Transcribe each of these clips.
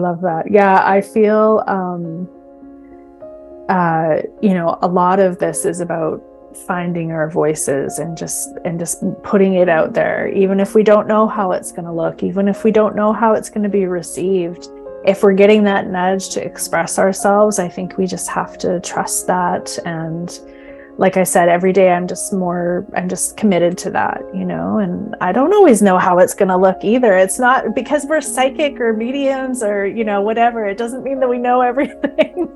Love that. Yeah, I feel, a lot of this is about finding our voices and just putting it out there, even if we don't know how it's going to look, even if we don't know how it's going to be received. If we're getting that nudge to express ourselves, I think we just have to trust that. And like I said, every day I'm just committed to that, and I don't always know how it's going to look either. It's not because we're psychic or mediums or, whatever. It doesn't mean that we know everything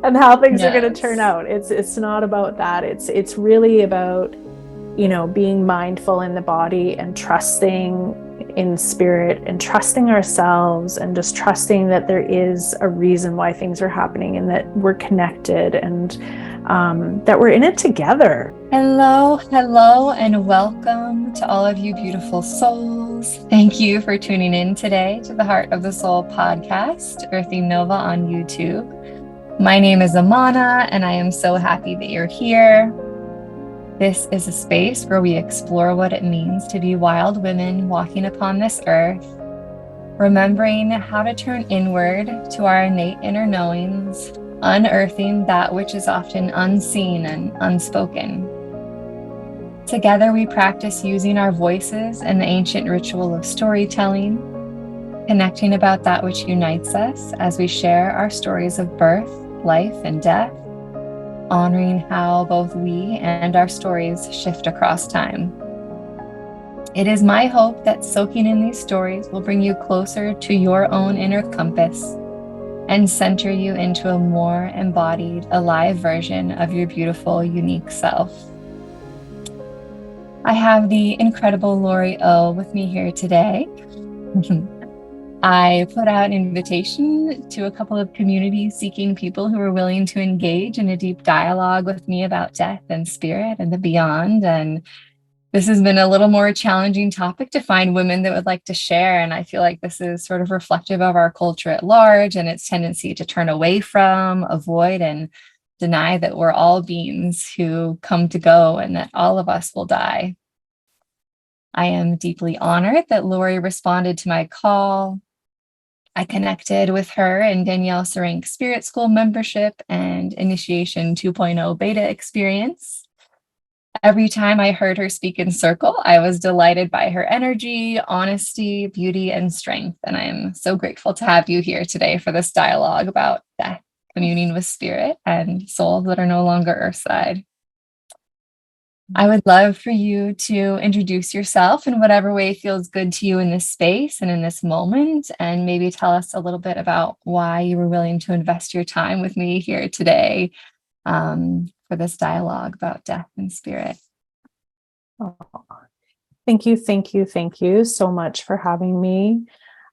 and how things are going to turn out. It's not about that. It's really about, being mindful in the body and trusting in spirit and trusting ourselves and just trusting that there is a reason why things are happening and that we're connected and that we're in it together. Hello, and welcome to all of you beautiful souls. Thank you for tuning in today to the Heart of the Soul podcast, Earthing Nova on YouTube. My name is Amana, and I am so happy that you're here. This is a space where we explore what it means to be wild women walking upon this earth, remembering how to turn inward to our innate inner knowings, unearthing that which is often unseen and unspoken. Together, we practice using our voices and the ancient ritual of storytelling, connecting about that which unites us as we share our stories of birth, life, and death, honoring how both we and our stories shift across time. It is my hope that soaking in these stories will bring you closer to your own inner compass and center you into a more embodied, alive version of your beautiful, unique self. I have the incredible Lori Ough with me here today. I put out an invitation to a couple of community-seeking people who are willing to engage in a deep dialogue with me about death and spirit and the beyond. And this has been a little more challenging topic to find women that would like to share. And I feel like this is sort of reflective of our culture at large and its tendency to turn away from, avoid, and deny that we're all beings who come to go and that all of us will die. I am deeply honored that Lori responded to my call. I connected with her in Danielle Serank's Spirit School membership and Initiation 2.0 beta experience. Every time I heard her speak in circle, I was delighted by her energy, honesty, beauty, and strength. And I'm so grateful to have you here today for this dialogue about death, communing with spirit, and souls that are no longer earthside. I would love for you to introduce yourself in whatever way feels good to you in this space and in this moment, and maybe tell us a little bit about why you were willing to invest your time with me here today for this dialogue about death and spirit. Oh, thank you so much for having me.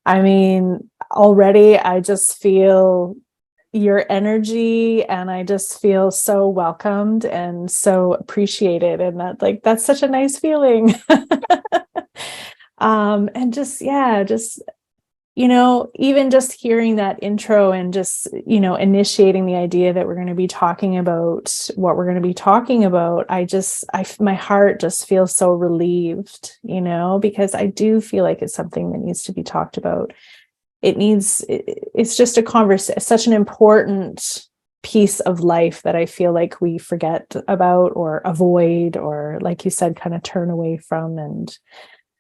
I mean, already I just feel your energy and I just feel so welcomed and so appreciated, and that's such a nice feeling. And even just hearing that intro and just initiating the idea that we're going to be talking about what we're going to be talking about, my heart just feels so relieved, because I do feel like it's something that needs to be talked about. It's just a conversation, such an important piece of life that I feel like we forget about or avoid, or like you said, kind of turn away from. And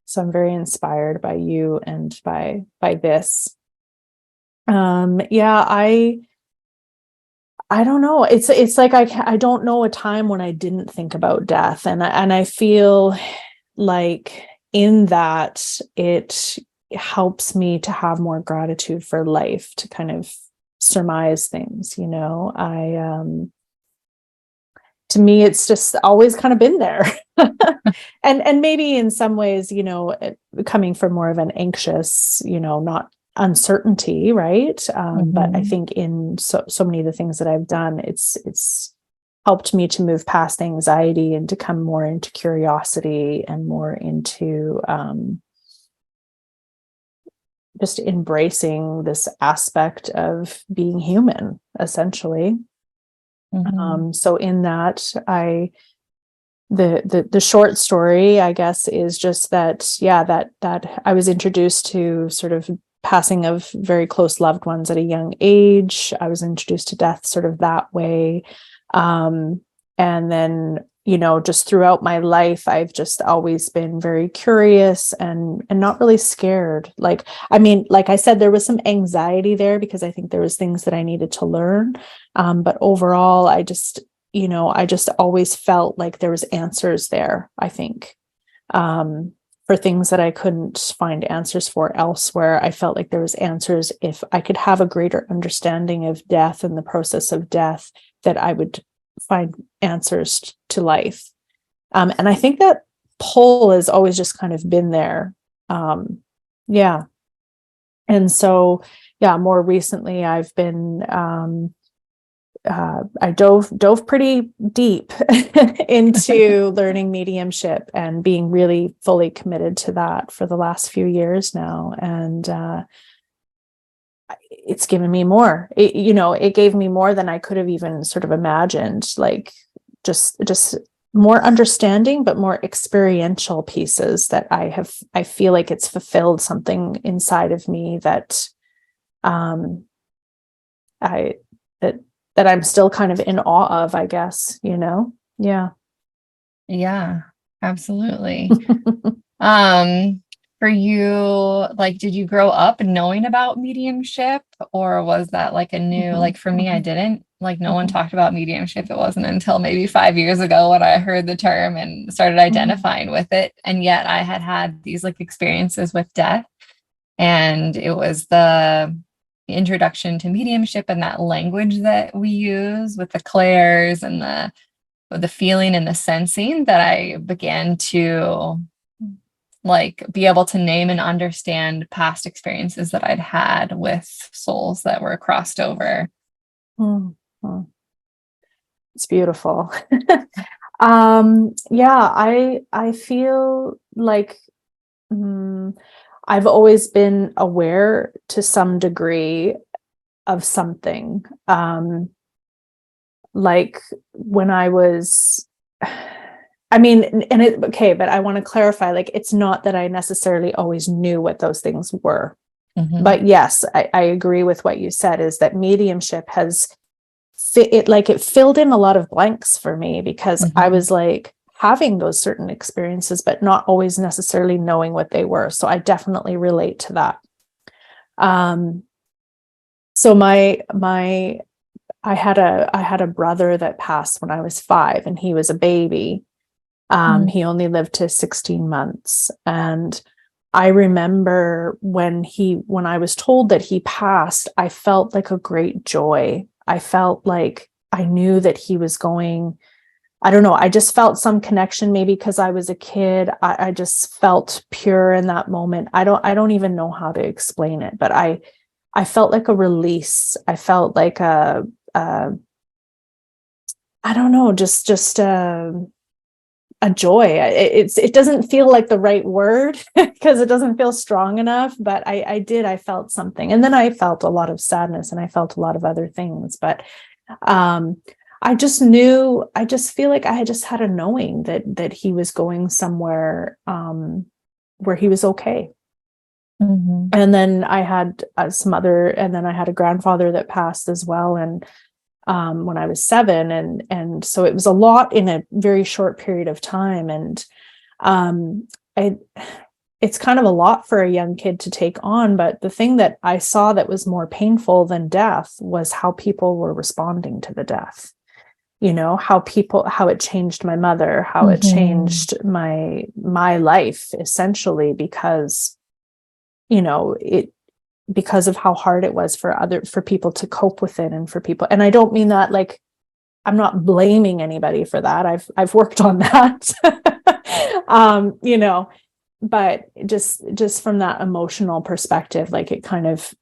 so I'm very inspired by you and by this. I don't know. It's like I don't know a time when I didn't think about death, and I feel like in that it helps me to have more gratitude for life, to kind of surmise things. To me, it's just always kind of been there. and maybe in some ways, coming from more of an anxious, not uncertainty, right? But I think in so many of the things that I've done, it's helped me to move past anxiety and to come more into curiosity and more into just embracing this aspect of being human, essentially. So in that, the short story, I guess, is just that I was introduced to sort of passing of very close loved ones at a young age. I was introduced to death sort of that way. And then, just throughout my life, I've just always been very curious and not really scared. Like I said, there was some anxiety there because I think there was things that I needed to learn. But overall, I just always felt like there was answers there, I think. For things that I couldn't find answers for elsewhere, I felt like there was answers if I could have a greater understanding of death and the process of death, that I would find answers to life. And I think that pull has always just kind of been there. Yeah. And so, more recently I've been, I dove pretty deep into learning mediumship and being really fully committed to that for the last few years now. And it's given me more. It gave me more than I could have even sort of imagined, like just more understanding, but more experiential pieces that I feel like it's fulfilled something inside of me that that I'm still kind of in awe of, I guess, Yeah. Yeah, absolutely. For you, like, did you grow up knowing about mediumship, or was that like a new, like for me, I didn't, like, no one talked about mediumship. It wasn't until maybe 5 years ago when I heard the term and started identifying with it. And yet I had these like experiences with death, and it was the introduction to mediumship and that language that we use with the clairs and the feeling and the sensing that I began to like be able to name and understand past experiences that I'd had with souls that were crossed over. It's beautiful. I feel like I've always been aware to some degree of something. Like when I was, but I want to clarify, like, it's not that I necessarily always knew what those things were. But yes, I agree with what you said, is that mediumship has it filled in a lot of blanks for me, because I was like having those certain experiences, but not always necessarily knowing what they were. So I definitely relate to that. So I had a brother that passed when I was 5, and he was a baby. He only lived to 16 months. And I remember when I was told that he passed, I felt like a great joy. I felt like I knew that he was going, I don't know, I just felt some connection, maybe because I was a kid. I just felt pure in that moment. I don't even know how to explain it, but I felt like a release. I felt like I don't know, just a joy. It doesn't feel like the right word because it doesn't feel strong enough, but I felt something. And then I felt a lot of sadness, and I felt a lot of other things, but I just feel like I had just had a knowing that he was going somewhere where he was okay. And then I had and then I had a grandfather that passed as well. And when I was 7, and so it was a lot in a very short period of time. And it's kind of a lot for a young kid to take on. But the thing that I saw that was more painful than death was how people were responding to the death. How it changed my mother, how it changed my life, essentially, because because of how hard it was for people to cope with it, and for people. And I don't mean that like, I'm not blaming anybody for that. I've worked on that. But just from that emotional perspective, like it was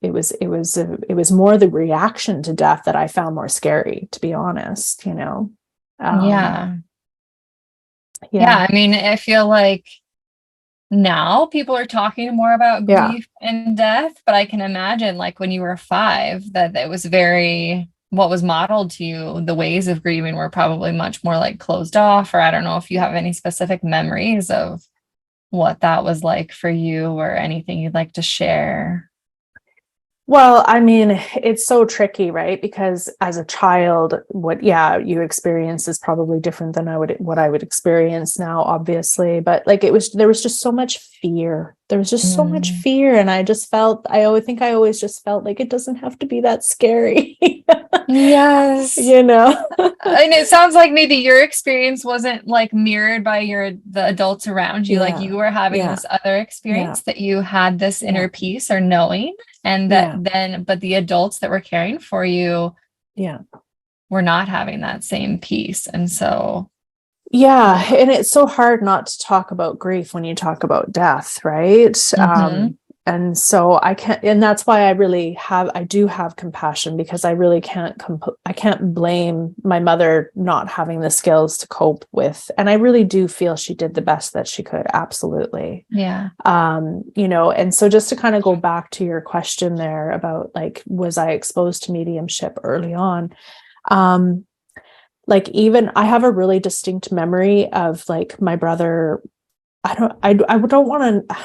more the reaction to death that I found more scary, to be honest. Yeah. I mean, I feel like now people are talking more about grief and death, but I can imagine, like, when you were 5, that it was what was modeled to you, the ways of grieving were probably much more like closed off, or I don't know if you have any specific memories of what that was like for you, or anything you'd like to share. Well, I mean, it's so tricky, right? Because as a child, what, yeah, you experience is probably different than what I would experience now, obviously. But like there was just so much fear. There was just so much Mm. fear. And I always just felt like it doesn't have to be that scary, Yes. you know? And it sounds like maybe your experience wasn't like mirrored by the adults around you. Like Yeah. you were having Yeah. this other Yeah. experience that you had this Yeah. inner peace or knowing, and that Yeah. then, but the adults that were caring for you Yeah. were not having that same peace. And so, Yeah, and it's so hard not to talk about grief when you talk about death, right? mhm. And so I can't, and that's why I do have compassion, because I really I can't blame my mother not having the skills to cope with, and I really do feel she did the best that she could, absolutely. Yeah. And so just to kind of go back to your question there about like, was I exposed to mediumship early on? Um, like, even I have a really distinct memory of like my brother. I don't want to,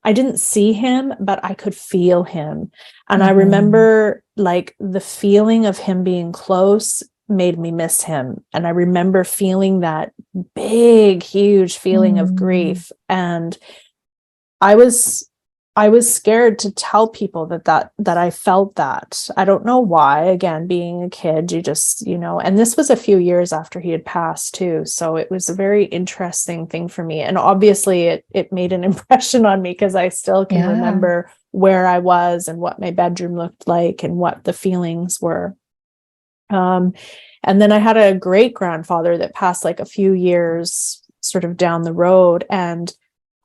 I didn't see him, but I could feel him. And I Mhm. remember like the feeling of him being close made me miss him. And I remember feeling that big, huge feeling of Mm. grief. And I was I was scared to tell people that I felt that. I don't know why. Again, being a kid, you just, and this was a few years after he had passed too. So it was a very interesting thing for me. And obviously it made an impression on me, because I still can Yeah. remember where I was and what my bedroom looked like and what the feelings were. Um, and then I had a great grandfather that passed like a few years sort of down the road, and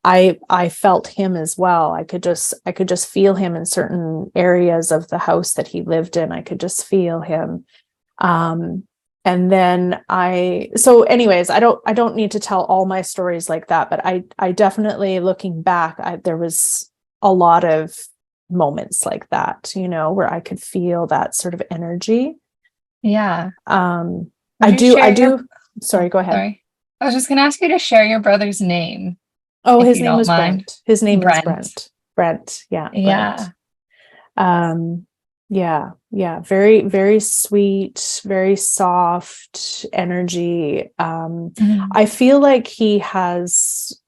I felt him as well. I could just feel him in certain areas of the house that he lived in. I could just feel him. Um, and then so anyways, I don't need to tell all my stories like that, but I definitely, looking back, there was a lot of moments like that, where I could feel that sort of energy. Yeah. Um, Would you I share your, do. Sorry, oh, go ahead. sorry. I was just going to ask you to share your brother's name, Oh, if his you name don't was mind. Brent. His name is Brent. Brent. Brent. Yeah, Brent. Yeah. Um, yeah, yeah. Very, very sweet, very soft energy. Mhm. I feel like he has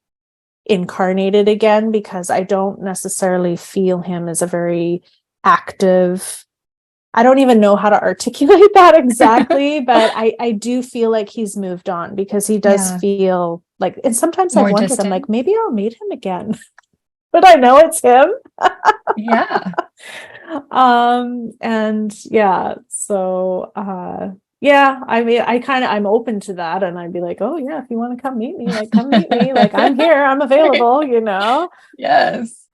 incarnated again, because I don't necessarily feel him as a very active. I don't even know how to articulate that exactly, but I do feel like he's moved on, because he does Yeah. feel like, and sometimes I've More wondered, I'm like, distant. maybe I'll meet him again, but I know it's him. Yeah. And yeah, so yeah, I mean, I'm open to that, and I'd be like, oh yeah, if you want to come meet me, like, come meet me, like, I'm here, I'm available, Yes.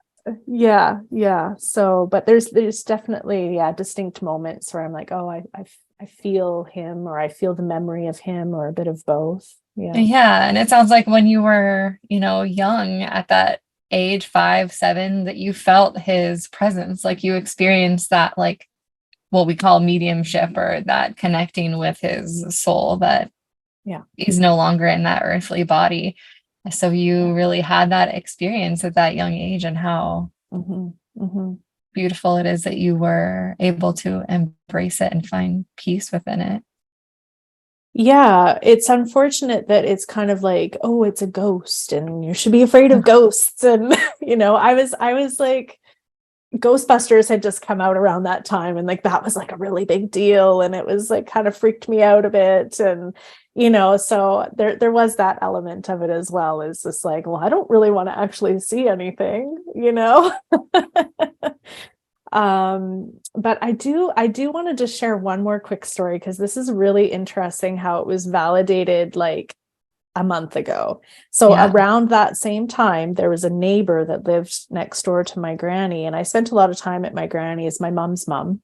Yeah, yeah. So, but there's definitely, yeah, distinct moments where I'm like, oh, I feel him, or I feel the memory of him, or a bit of both. Yeah. Yeah. And it sounds like when you were, young at that age, 5, 7, that you felt his presence, like you experienced that, like what we call mediumship, or that connecting with his soul, that Yeah. he's no longer in that earthly body. So you Yeah. really had that experience at that young age, and how Mm-hmm. Mm-hmm. beautiful it is that you were able to embrace it and find peace within it. Yeah, it's unfortunate that it's kind of like, oh, it's a ghost and you should be afraid of ghosts. And, I was like, Ghostbusters had just come out around that time, and like that was like a really big deal, and it was like kind of freaked me out a bit. And so there was that element of it as well, is just like, well, I don't really want to actually see anything. But I do want to just share one more quick story, because this is really interesting how it was validated like a month ago. So Yeah. around that same time, there was a neighbor that lived next door to my granny, and I spent a lot of time at my granny's, my mom's mom,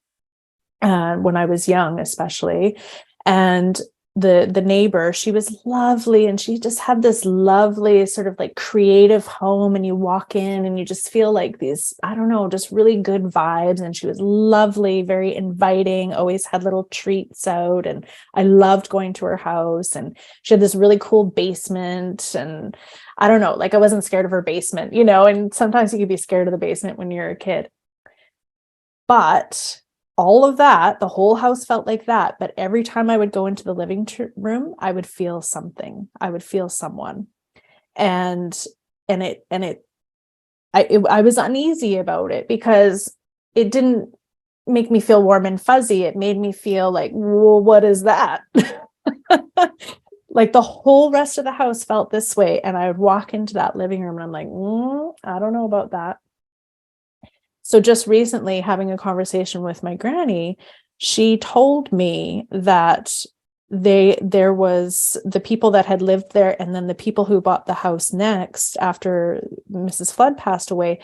when I was young, especially. And the neighbor, she was lovely, and she just had this lovely sort of like creative home, and you walk in and you just feel like these, I don't know, just really good vibes. And she was lovely, very inviting, always had little treats out, and I loved going to her house. And she had this really cool basement, and I don't know, like, I wasn't scared of her basement, and sometimes you could be scared of the basement when you're a kid. But all of that, the whole house felt like that. But every time I would go into the living room, I would feel something. I would feel someone. And I was uneasy about it because it didn't make me feel warm and fuzzy. It made me feel like, well, what is that? Like the whole rest of the house felt this way. And I would walk into that living room and I'm like, I don't know about that. So just recently having a conversation with my granny, she told me that there was the people that had lived there and then the people who bought the house next after Mrs. Flood passed away,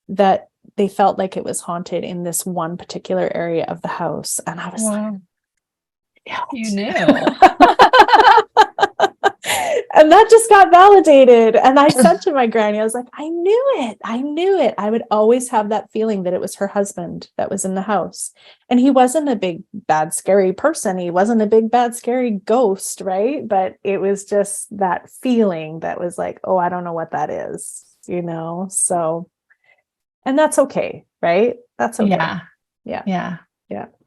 that they felt like it was haunted in this one particular area of the house. And I was like, yeah. You knew. And that just got validated. And I said to my granny, I was like, I knew it. I would always have that feeling that it was her husband that was in the house. And he wasn't a big, bad, scary person. He wasn't a big, bad, scary ghost, right? But it was just that feeling that was like, oh, I don't know what that is, So, and that's okay, right? That's okay. Yeah. Yeah.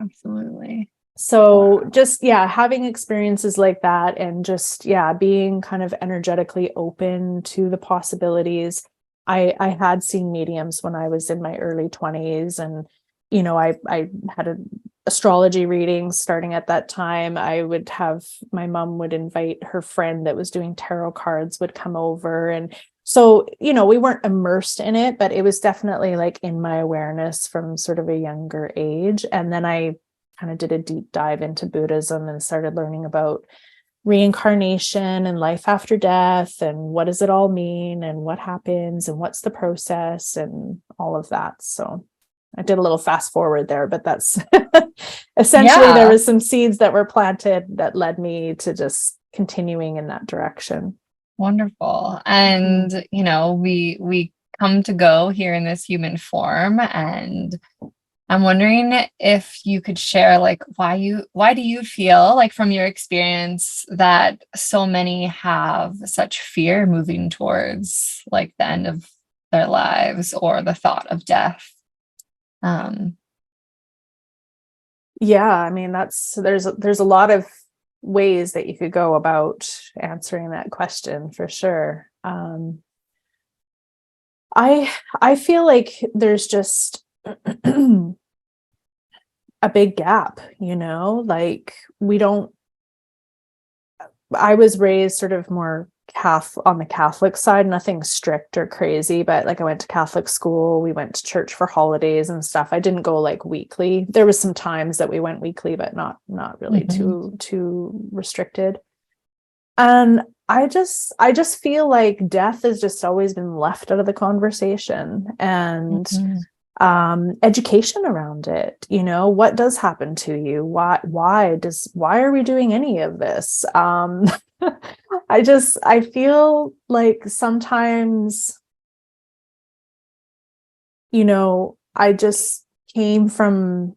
Absolutely. So just, having experiences like that and just, being kind of energetically open to the possibilities. I had seen mediums when I was in my early 20s and, I had an astrology readings starting at that time. My mom would invite her friend that was doing tarot cards would come over. And so, we weren't immersed in it, but it was definitely like in my awareness from sort of a younger age. And then I kind of did a deep dive into Buddhism and started learning about reincarnation and life after death and what does it all mean and what happens and what's the process and all of that. So I did a little fast forward there, but that's essentially there was some seeds that were planted that led me to just continuing in that direction. Wonderful. And, we come to go here in this human form, and I'm wondering if you could share, like, why do you feel like from your experience that so many have such fear moving towards like the end of their lives or the thought of death? I mean, there's a lot of ways that you could go about answering that question for sure. I feel like there's just a big gap, like I was raised sort of more on the Catholic side, nothing strict or crazy, but like I went to Catholic school, we went to church for holidays and stuff. I didn't go like weekly. There was some times that we went weekly, but not really too restricted. And I just feel like death has just always been left out of the conversation and education around it. What does happen to you? Why are we doing any of this? I feel like sometimes, I just came from,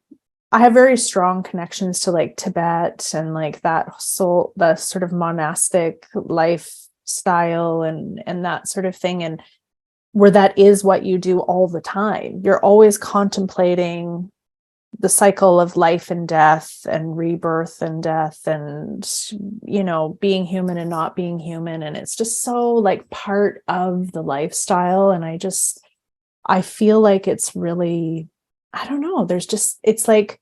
I have very strong connections to like Tibet and like the sort of monastic lifestyle and that sort of thing. And where that is what you do all the time. You're always contemplating the cycle of life and death and rebirth and death and, being human and not being human. And it's just so like part of the lifestyle. And I feel like it's really, I don't know, it's like,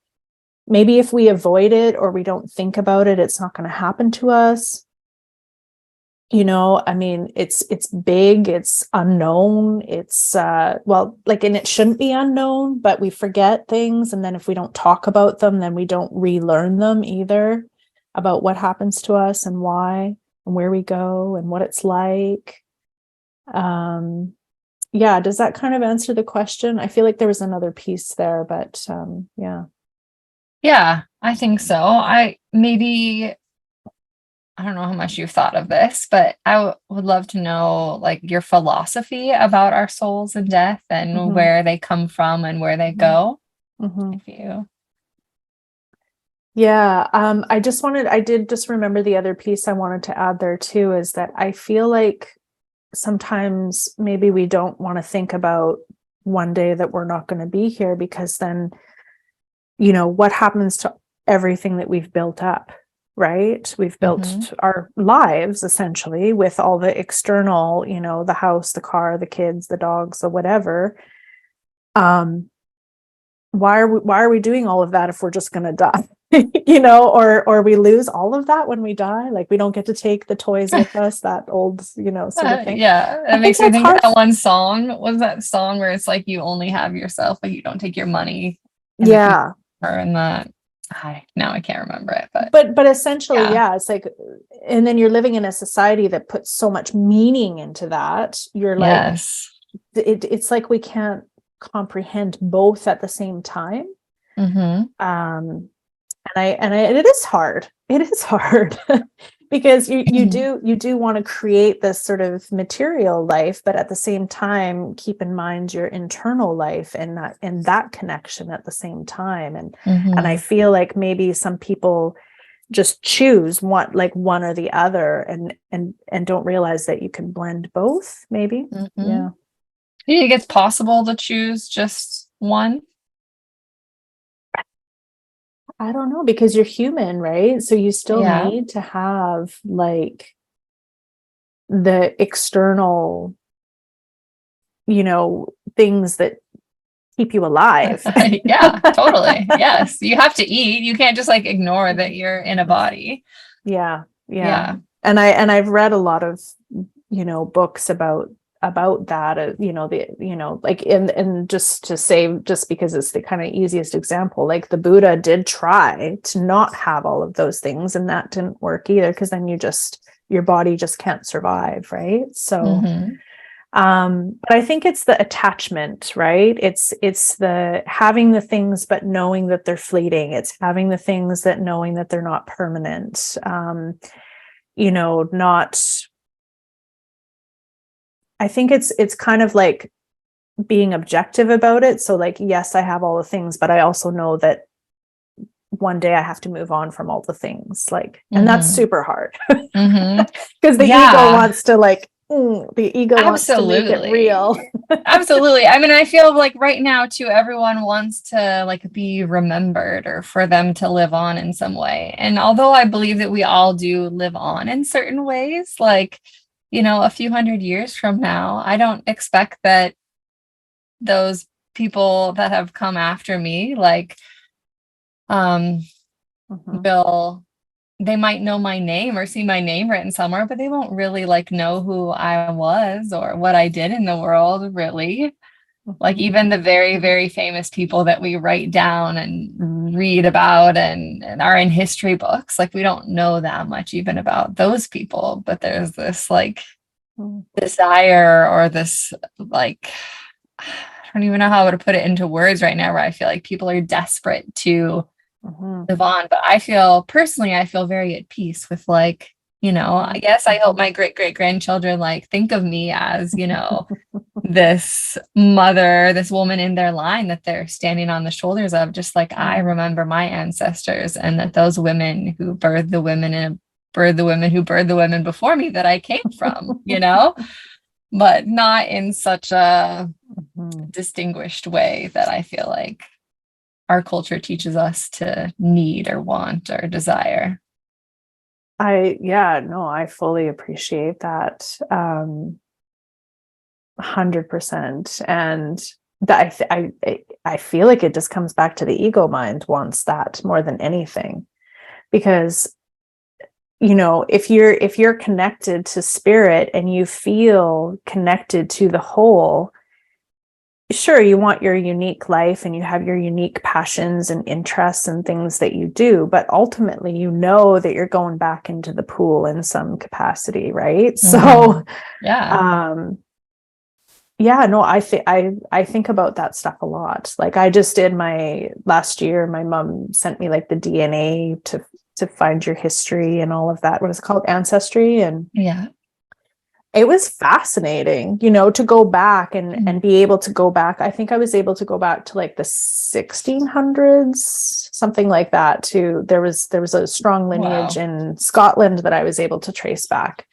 maybe if we avoid it or we don't think about it, it's not going to happen to us. I mean, it's big, it's unknown, it's and it shouldn't be unknown, but we forget things. And then if we don't talk about them, then we don't relearn them either, about what happens to us and why and where we go and what it's like. Does that kind of answer the question? I feel like there was another piece there, but Yeah, I think so. I don't know how much you've thought of this, but I would love to know like your philosophy about our souls and death and where they come from and where they go. If you. I did just remember the other piece I wanted to add there too, is that I feel like sometimes maybe we don't want to think about one day that we're not going to be here, because then what happens to everything that we've built up, right? We've built Mhm. our lives essentially with all the external, the house, the car, the kids, the dogs, the whatever. Why are we doing all of that if we're just going to die? Or we lose all of that when we die, like we don't get to take the toys with us, that old, sort of thing. Yeah, I it think makes me that's think of hard. that one song. What was that song where it's like you only have yourself, but you don't take your money in the Yeah. future, and that now I can't remember it, but But essentially, yeah. yeah, it's like, and then you're living in a society that puts so much meaning into that. You're like, Yes. it's like we can't comprehend both at the same time. Mm-hmm. And it is hard. It is hard because you do want to create this sort of material life, but at the same time keep in mind your internal life and that connection at the same time. And I feel like maybe some people just choose one or the other, and don't realize that you can blend both, maybe. Yeah. Do you think it's possible to choose just one? I don't know, because you're human, right? So you still Yeah. need to have like the external, things that keep you alive. Yeah, totally. Yes. You have to eat. You can't just like ignore that you're in a body. Yeah. Yeah. Yeah. And I've read a lot of, books about that, like, and just to say, just because it's the kind of easiest example, like the Buddha did try to not have all of those things, and that didn't work either, because then your body just can't survive, right? So but I think it's the attachment, right? It's the having the things but knowing that they're fleeting. It's having the things that knowing that they're not permanent. Not, I think it's kind of like being objective about it. So like, yes, I have all the things, but I also know that one day I have to move on from all the things, like, and that's super hard because the ego Yeah. wants to like, the ego wants to make it real. Absolutely. I mean, I feel like right now too, everyone wants to like be remembered or for them to live on in some way. And although I believe that we all do live on in certain ways, like, a few hundred years from now, I don't expect that those people that have come after me, like, will they might know my name or see my name written somewhere, but they won't really like know who I was or what I did in the world, really. Like even the very, very famous people that we write down and read about and are in history books, like we don't know that much even about those people, but there's this like desire or this like, I don't even know how to put it into words right now, where I feel like people are desperate to live on. But I feel very at peace with like, I guess I hope my great great grandchildren like think of me as, this mother, this woman in their line that they're standing on the shoulders of, just like I remember my ancestors, and that those women who birthed the women and birthed the women who birthed the women before me that I came from, but not in such a distinguished way that I feel like our culture teaches us to need or want or desire. I fully appreciate that. 100%. And that I feel like it just comes back to the ego mind wants that more than anything, because if you're connected to spirit and you feel connected to the whole, sure, you want your unique life and you have your unique passions and interests and things that you do, but ultimately that you're going back into the pool in some capacity, right? So I think about that stuff a lot. Like I just did last year, my mom sent me like the DNA to find your history and all of that. What is it called? Ancestry. And it was fascinating, to go back and be able to go back. I think I was able to go back to like the 1600s, something like that. There was a strong lineage in Scotland that I was able to trace back.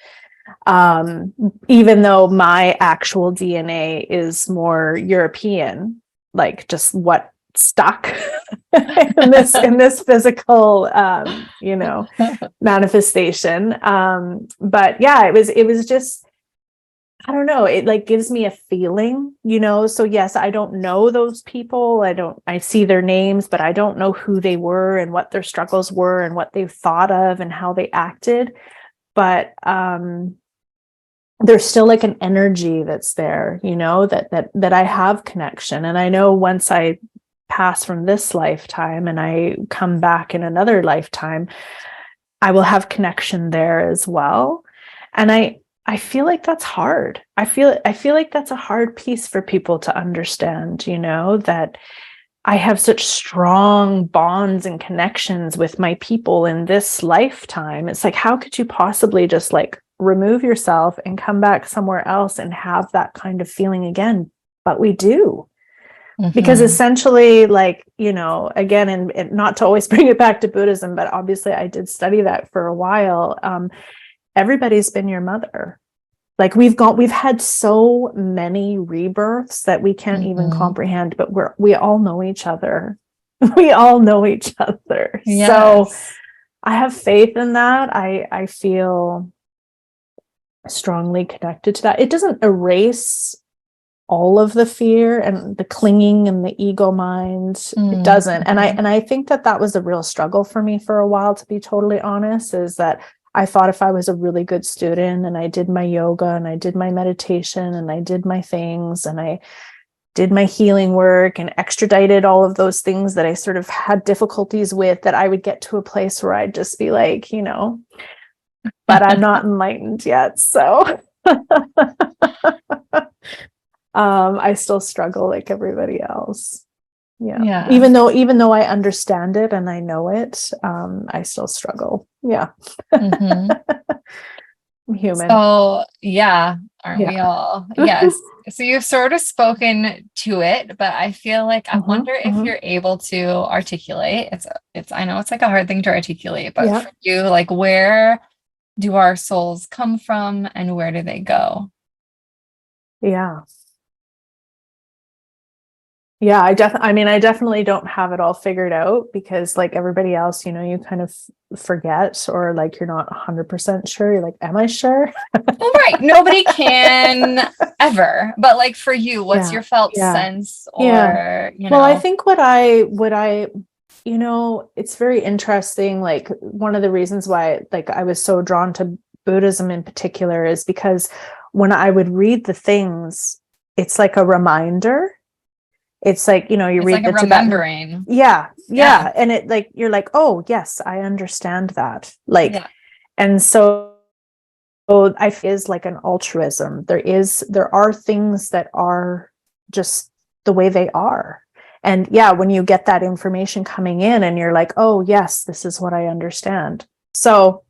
Even though my actual DNA is more European, like just what stuck in this physical manifestation. But yeah, it was just, I don't know, it like gives me a feeling, so yes, I don't know those people. I see their names, but I don't know who they were and what their struggles were and what they thought of and how they acted. But there's still like an energy that's there, that I have connection. And I know once I pass from this lifetime and I come back in another lifetime, I will have connection there as well. And I feel like that's hard. I feel like that's a hard piece for people to understand, that I have such strong bonds and connections with my people in this lifetime. It's like, how could you possibly just like remove yourself and come back somewhere else and have that kind of feeling again? But we do. Because essentially, like, again, and not to always bring it back to Buddhism, but obviously I did study that for a while. Everybody's been your mother. Like we've had so many rebirths that we can't even comprehend, but we all know each other. We all know each other. Yes. So I have faith in that. I feel strongly connected to that. It doesn't erase all of the fear and the clinging and the ego mind. It doesn't. And I think that was a real struggle for me for a while, to be totally honest, is that I thought if I was a really good student and I did my yoga and I did my meditation and I did my things and I did my healing work and extradited all of those things that I sort of had difficulties with, that I would get to a place where I'd just be like, but I'm not enlightened yet. So I still struggle like everybody else. Yeah. Even though I understand it and I know it, I still struggle. Yeah. I'm human. So yeah, aren't we all? Yes. So you've sort of spoken to it, but I feel like I wonder if you're able to articulate. I know it's like a hard thing to articulate, but for you, like, where do our souls come from and where do they go? Yeah, I definitely don't have it all figured out, because like everybody else, you kind of forget, or like you're not 100% sure. You're like, am I sure? Well, right. Nobody can ever. But like for you, what's your felt sense? Or, Well, I think what I it's very interesting. Like one of the reasons why like I was so drawn to Buddhism in particular is because when I would read the things, it's like a reminder. It's like, you read like the remembering. Yeah. And it like, you're like, oh yes, I understand that. Like, and so I feel is like an altruism. There are things that are just the way they are. And when you get that information coming in and you're like, oh yes, this is what I understand. So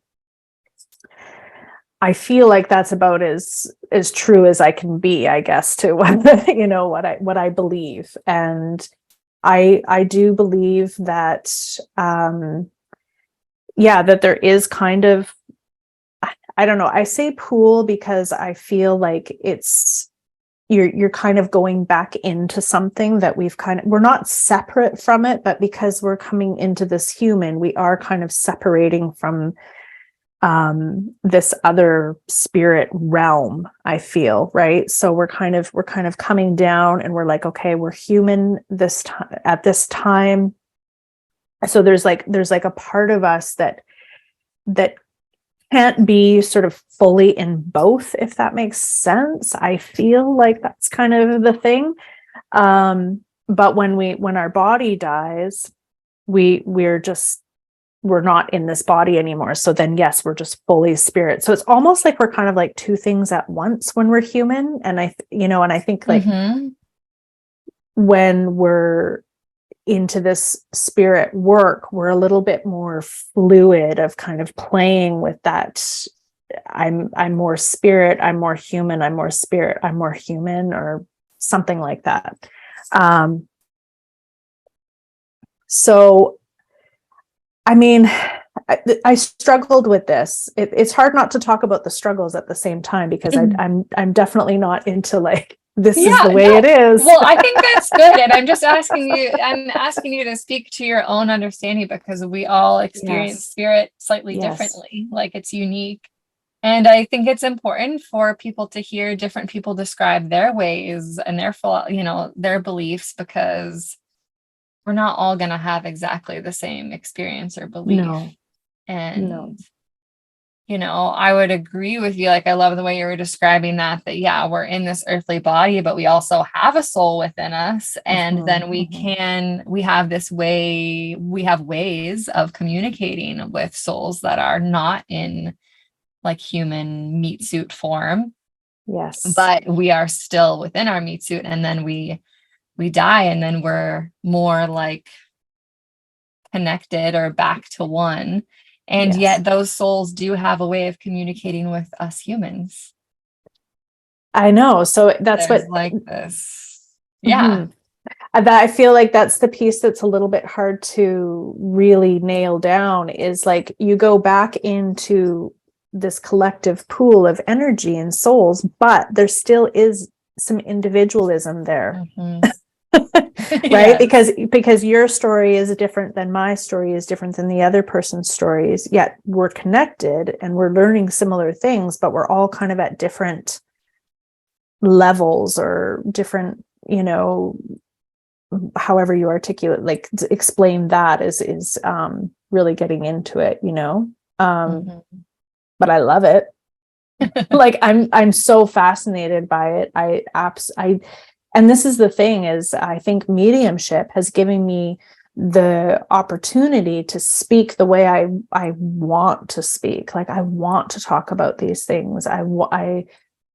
I feel like that's about as true as I can be, I guess, to what I believe. And I do believe that that there is kind of, I don't know, I say pool because I feel like it's you're kind of going back into something that we're not separate from it, but because we're coming into this human, we are kind of separating from this other spirit realm, I feel, right? So we're kind of coming down and we're like, okay, we're human this time at this time. So there's like a part of us that can't be sort of fully in both, if that makes sense. I feel like that's kind of the thing. But when our body dies, we're not in this body anymore. So then, yes, we're just fully spirit. So it's almost like we're kind of like two things at once when we're human. And I think like when we're into this spirit work, we're a little bit more fluid of kind of playing with that. I'm more spirit, I'm more human, I'm more spirit, I'm more human, or something like that. So I mean, I struggled with this. It's hard not to talk about the struggles at the same time, because I'm definitely not into like this is Yeah, the way no. it is. Well, I think that's good. And I'm asking you to speak to your own understanding, because we all experience Yes. spirit slightly Yes. differently. Like, it's unique. And I think it's important for people to hear different people describe their ways and their beliefs, because we're not all going to have exactly the same experience or belief. No. And I would agree with you. Like, I love the way you were describing that, yeah, we're in this earthly body, but we also have a soul within us. And then we have ways of communicating with souls that are not in like human meat suit form. Yes. But we are still within our meat suit. And then we die, and then we're more like connected or back to one. And yet those souls do have a way of communicating with us humans. I know. So that's There's what like this. Yeah. That I feel like that's the piece that's a little bit hard to really nail down, is like you go back into this collective pool of energy and souls, but there still is some individualism there. Right? Because your story is different than my story, is different than the other person's stories, yet we're connected and we're learning similar things, but we're all kind of at different levels or different, however you articulate, like explain that is really getting into it, but I love it. Like I'm so fascinated by it. And this is the thing, is I think mediumship has given me the opportunity to speak the way I want to speak. Like, I want to talk about these things.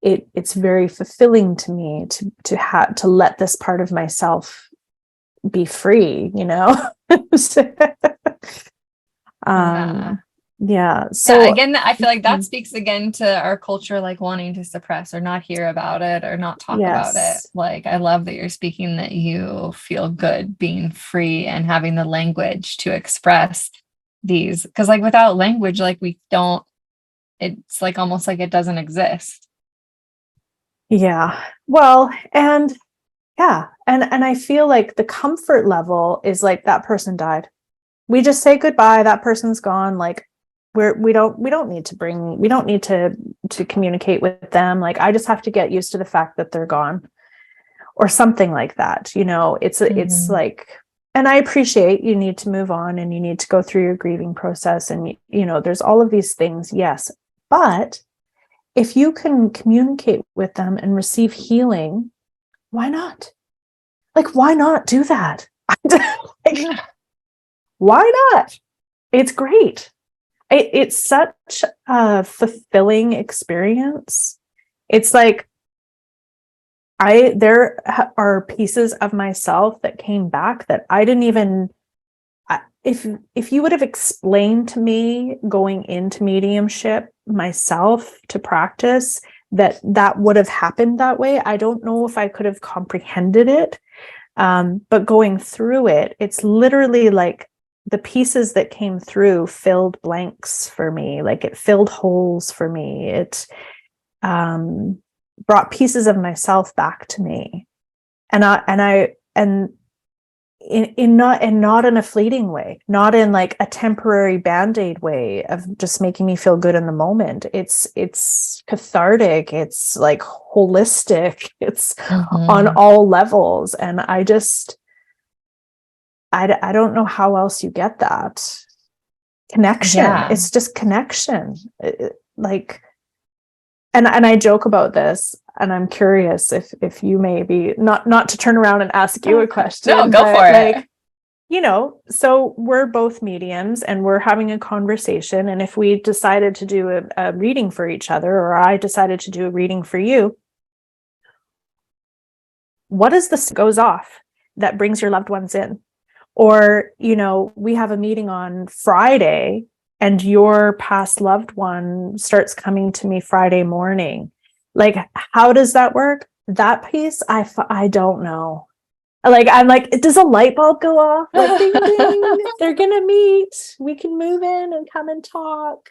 It's very fulfilling to me to let this part of myself be free, So again, I feel like that speaks again to our culture, like wanting to suppress or not hear about it or not talk about it. Like, I love that you're speaking that you feel good being free and having the language to express these, because like without language, like it's like almost like it doesn't exist. Well, and I feel like the comfort level is like, that person died, we just say goodbye, that person's gone. Like, we don't need to communicate with them. Like, I just have to get used to the fact that they're gone, or something like that. It's like, and I appreciate you need to move on and you need to go through your grieving process, and there's all of these things. Yes, but if you can communicate with them and receive healing, why not? Like, why not do that? Like, why not? It's great. It's such a fulfilling experience. It's like, there are pieces of myself that came back that I didn't even, if you would have explained to me going into mediumship myself to practice that would have happened that way, I don't know if I could have comprehended it. But going through it, it's literally like the pieces that came through filled blanks for me. Like, it filled holes for me. It brought pieces of myself back to me, and not in a fleeting way, not in like a temporary band-aid way of just making me feel good in the moment. It's cathartic. It's like holistic. It's on all levels. And I don't know how else you get that connection. It's just connection. Like, and I joke about this, and I'm curious if you may be not to turn around and ask you a question. No, go for it. So we're both mediums and we're having a conversation. And if we decided to do a reading for each other, or I decided to do a reading for you, what is this goes off that brings your loved ones in? Or, we have a meeting on Friday and your past loved one starts coming to me Friday morning. Like, how does that work? That piece, I don't know. Like, I'm like, does a light bulb go off? Like, ding, ding, they're going to meet. We can move in and come and talk.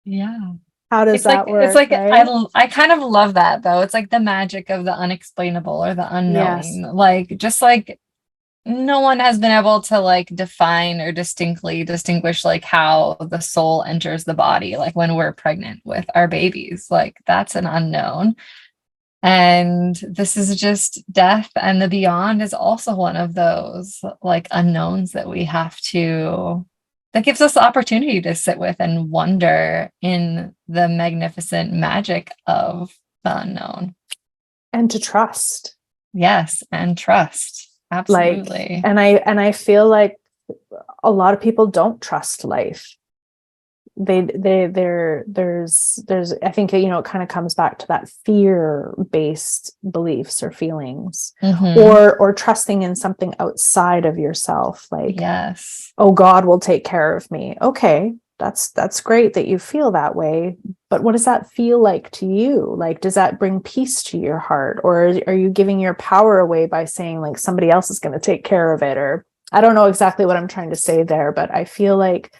Yeah. How does that it's work, like right? I kind of love that though. It's like the magic of the unexplainable or the Yes. unknowing. Like just like no one has been able to like define or distinctly distinguish like how the soul enters the body, like when we're pregnant with our babies. Like that's an unknown. And this is just death, and the beyond is also one of those like unknowns that we have to, that gives us the opportunity to sit with and wonder in the magnificent magic of the unknown. And to trust. Yes, and trust. Like, Absolutely. and I feel like a lot of people don't trust life. There's I think, you know, it kind of comes back to that fear-based beliefs or feelings, or trusting in something outside of yourself, like, Yes. oh, God will take care of me. Okay, that's great that you feel that way, but what does that feel like to you? Like, does that bring peace to your heart, or are you giving your power away by saying like somebody else is going to take care of it? Or I don't know exactly what I'm trying to say there, but I feel like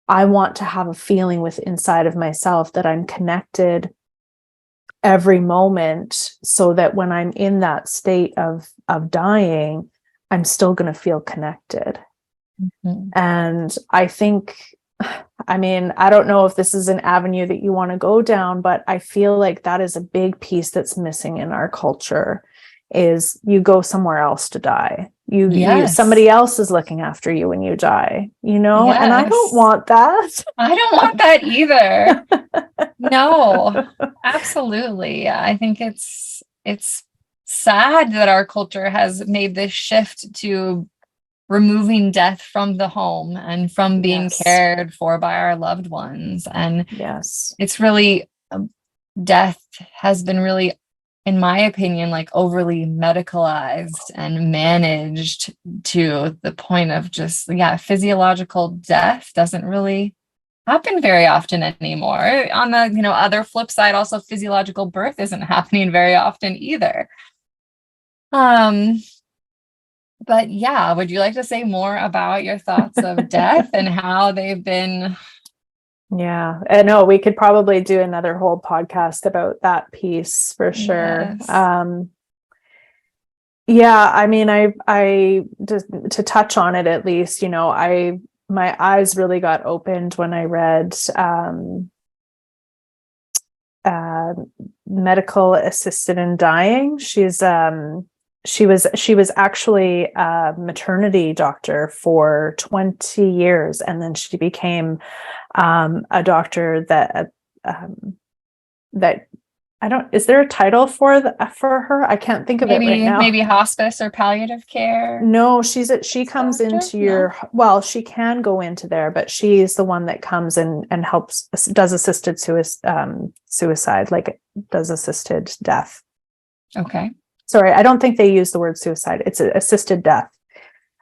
I want to have a feeling with inside of myself that I'm connected every moment, so that when I'm in that state of dying, I'm still going to feel connected. And I think, I mean, I don't know if this is an avenue that you want to go down, but I feel like that is a big piece that's missing in our culture, is you go somewhere else to die. You somebody else is looking after you when you die, you know? Yes. And I don't want that. I don't want that either. No, absolutely. I think it's sad that our culture has made this shift to removing death from the home and from being cared for by our loved ones. And it's really, death has been really, in my opinion, like overly medicalized and managed to the point of just, physiological death doesn't really happen very often anymore. On the, you know, other flip side, also physiological birth isn't happening very often either. But yeah, would you like to say more about your thoughts of death and how they've been? Yeah, I know we could probably do another whole podcast about that piece for sure. Yes. Yeah, I mean, I just to touch on it at least, you know, my eyes really got opened when I read Medical Assisted in Dying. She was actually a maternity doctor for 20 years, and then she became a doctor that I don't, is there a title for her? I can't think of it right now. Maybe hospice or palliative care. No, she comes into your, well, she can go into there, but she's the one that comes and helps, does assisted suicide, like does assisted death. Okay. Sorry, I don't think they use the word suicide. It's assisted death.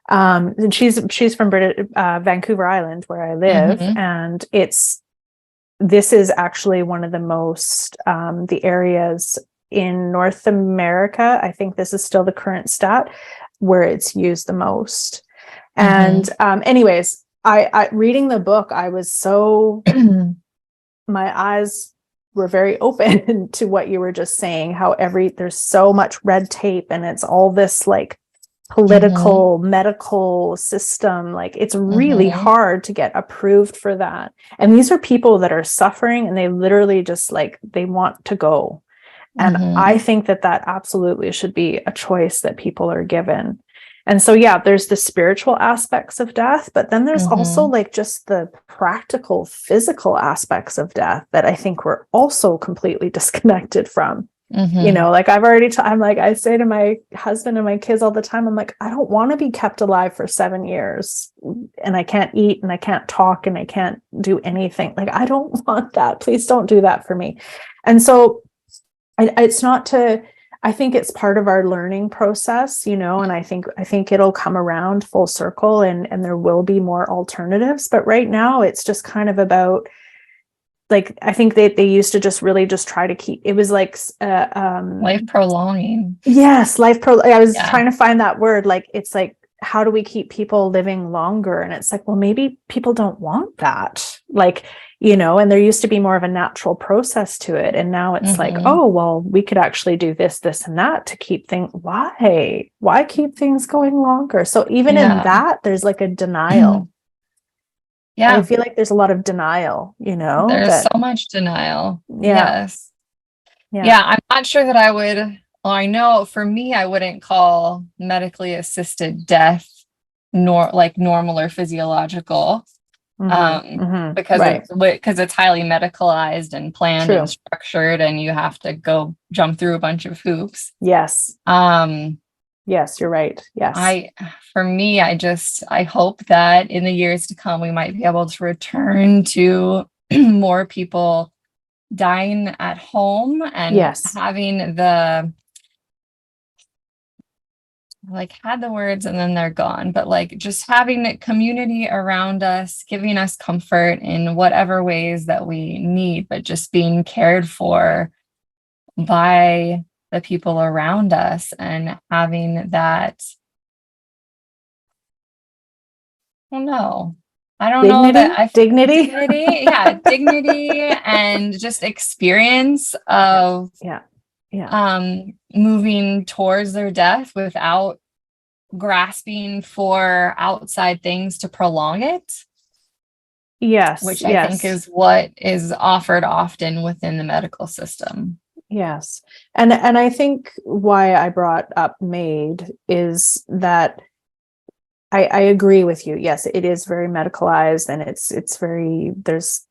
And she's from Vancouver Island, where I live, and this is actually one of the most the areas in North America, I think this is still the current stat, where it's used the most. And anyways, I reading the book, I was so my eyes were very open to what you were just saying, how there's so much red tape, and it's all this like political medical system, like it's really hard to get approved for that. And these are people that are suffering, and they literally just like they want to go. And I think that absolutely should be a choice that people are given. And so there's the spiritual aspects of death, but then there's also like just the practical physical aspects of death that I think we're also completely disconnected from. You know, like I'm like, I say to my husband and my kids all the time, I'm like, I don't want to be kept alive for 7 years and I can't eat and I can't talk and I can't do anything. Like, I don't want that. Please don't do that for me. And so it's not to, I think it's part of our learning process, you know, and I think it'll come around full circle, and there will be more alternatives. But right now it's just kind of about, like, I think they used to just really just try to keep, it was like life prolonging. Yes, I was trying to find that word. Like, it's like, how do we keep people living longer? And it's like, well, maybe people don't want that. Like, you know, and there used to be more of a natural process to it. And now it's like, oh, well, we could actually do this, this, and that to keep things. Why keep things going longer? So even in that, there's like a denial. I feel like there's a lot of denial, you know, there's so much denial. Yeah. Yeah. I'm not sure that I would, well, I know for me, I wouldn't call medically assisted death like normal or physiological. Because it's highly medicalized and planned and structured, and you have to go jump through a bunch of hoops. Yes, you're right. Yes. For me, I hope that in the years to come, we might be able to return to more people dying at home and having had the words and then they're gone, but like just having a community around us, giving us comfort in whatever ways that we need, but just being cared for by the people around us and having that. I don't know that dignity. Yeah, dignity and just experience of moving towards their death without grasping for outside things to prolong it. Yes. Which I think is what is offered often within the medical system. Yes. And I think why I brought up MAID is that I agree with you. Yes, it is very medicalized, and it's very, there's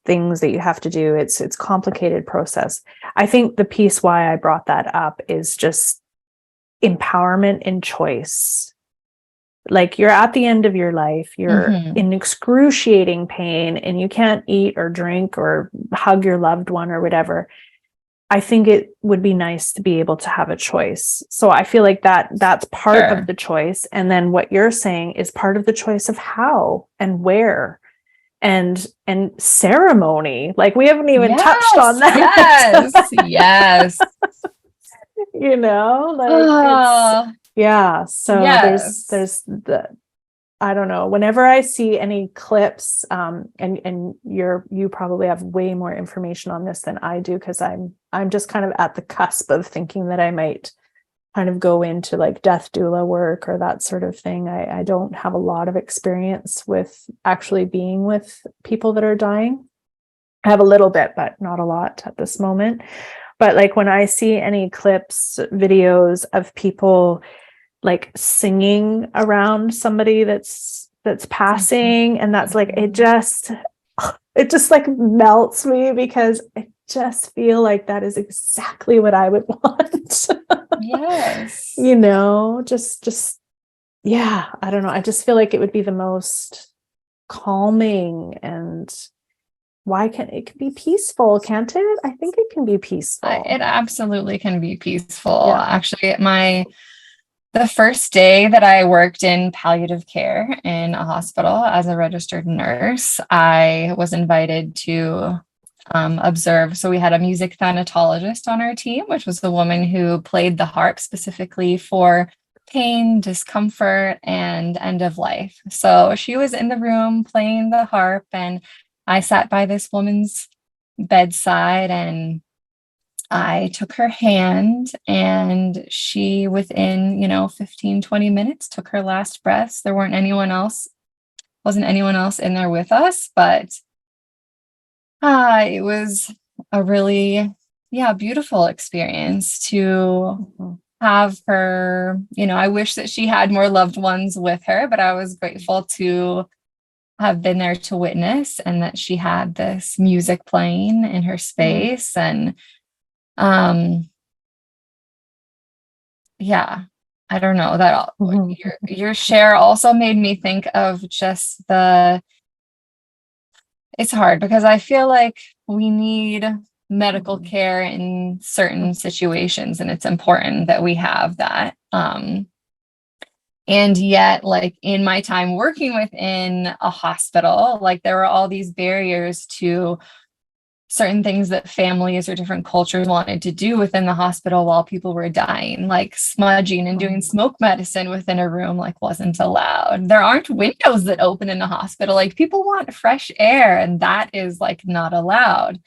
things that you have to do. It's complicated process. I think the piece why I brought that up is just empowerment and choice. Like, you're at the end of your life, you're in excruciating pain, and you can't eat or drink or hug your loved one or whatever. I think it would be nice to be able to have a choice. So I feel like that's part of the choice. And then what you're saying is part of the choice of how and where and ceremony. Like, we haven't even touched on that. Yes. You know, like so there's the, I don't know, whenever I see any clips, and you probably have way more information on this than I do, because I'm just kind of at the cusp of thinking that I might kind of go into like death doula work or that sort of thing. I don't have a lot of experience with actually being with people that are dying. I have a little bit, but not a lot at this moment. But like, when I see any clips, videos of people like singing around somebody that's passing, and that's like, it just like melts me, because I just feel like that is exactly what I would want. Yes. You know, just I don't know, I just feel like it would be the most calming, and it can be peaceful, can't it? I think it can be peaceful. It absolutely can be peaceful. Actually, the first day that I worked in palliative care in a hospital as a registered nurse, I was invited to observe. So we had a music thanatologist on our team, which was the woman who played the harp specifically for pain, discomfort, and end of life. So she was in the room playing the harp, and I sat by this woman's bedside, and I took her hand, and she, within, 15, 20 minutes, took her last breaths. There wasn't anyone else in there with us, but it was a really, beautiful experience to have her. I wish that she had more loved ones with her, but I was grateful to have been there to witness, and that she had this music playing in her space. And I don't know, that your share also made me think of just it's hard, because I feel like we need medical care in certain situations, and it's important that we have that. And yet, like, in my time working within a hospital, like, there were all these barriers to certain things that families or different cultures wanted to do within the hospital while people were dying, like smudging and doing smoke medicine within a room, like wasn't allowed. There aren't windows that open in the hospital. Like people want fresh air, and that is like not allowed.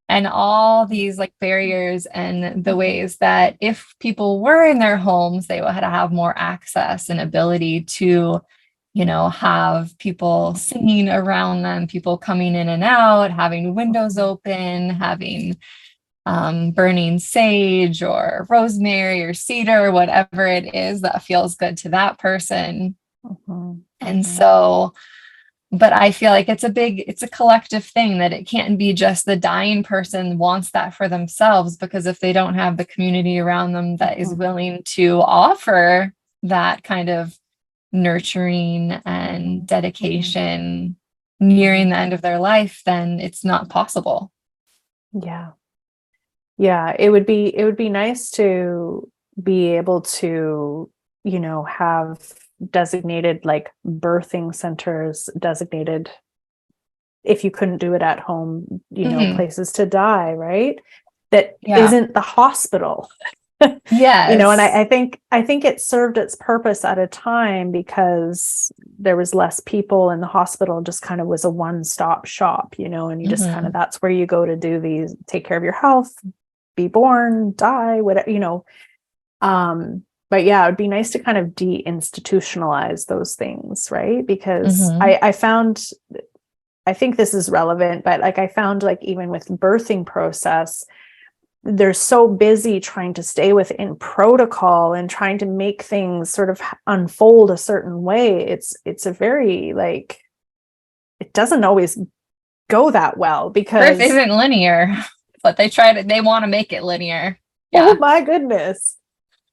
And all these like barriers and the ways that if people were in their homes, they would have more access and ability to, you know, have people singing around them, people coming in and out, having windows open, having burning sage or rosemary or cedar, whatever it is that feels good to that person. And so, but I feel like it's a collective thing, that it can't be just the dying person wants that for themselves, because if they don't have the community around them that is willing to offer that kind of nurturing and dedication nearing the end of their life, then it's not possible. Yeah, it would be nice to be able to, you know, have designated like birthing centers, designated, if you couldn't do it at home, you know, places to die, right? That isn't the hospital. Yes. You know, and I think it served its purpose at a time because there was less people, and the hospital just kind of was a one-stop shop, you know, and you just kind of, that's where you go to do these, take care of your health, be born, die, whatever, you know. But yeah, it'd be nice to kind of deinstitutionalize those things, right? Because I found, I think this is relevant, but like I found like even with birthing process, they're so busy trying to stay within protocol and trying to make things sort of unfold a certain way. It's a very like, it doesn't always go that well because birth isn't linear, but they want to make it linear. Oh my goodness.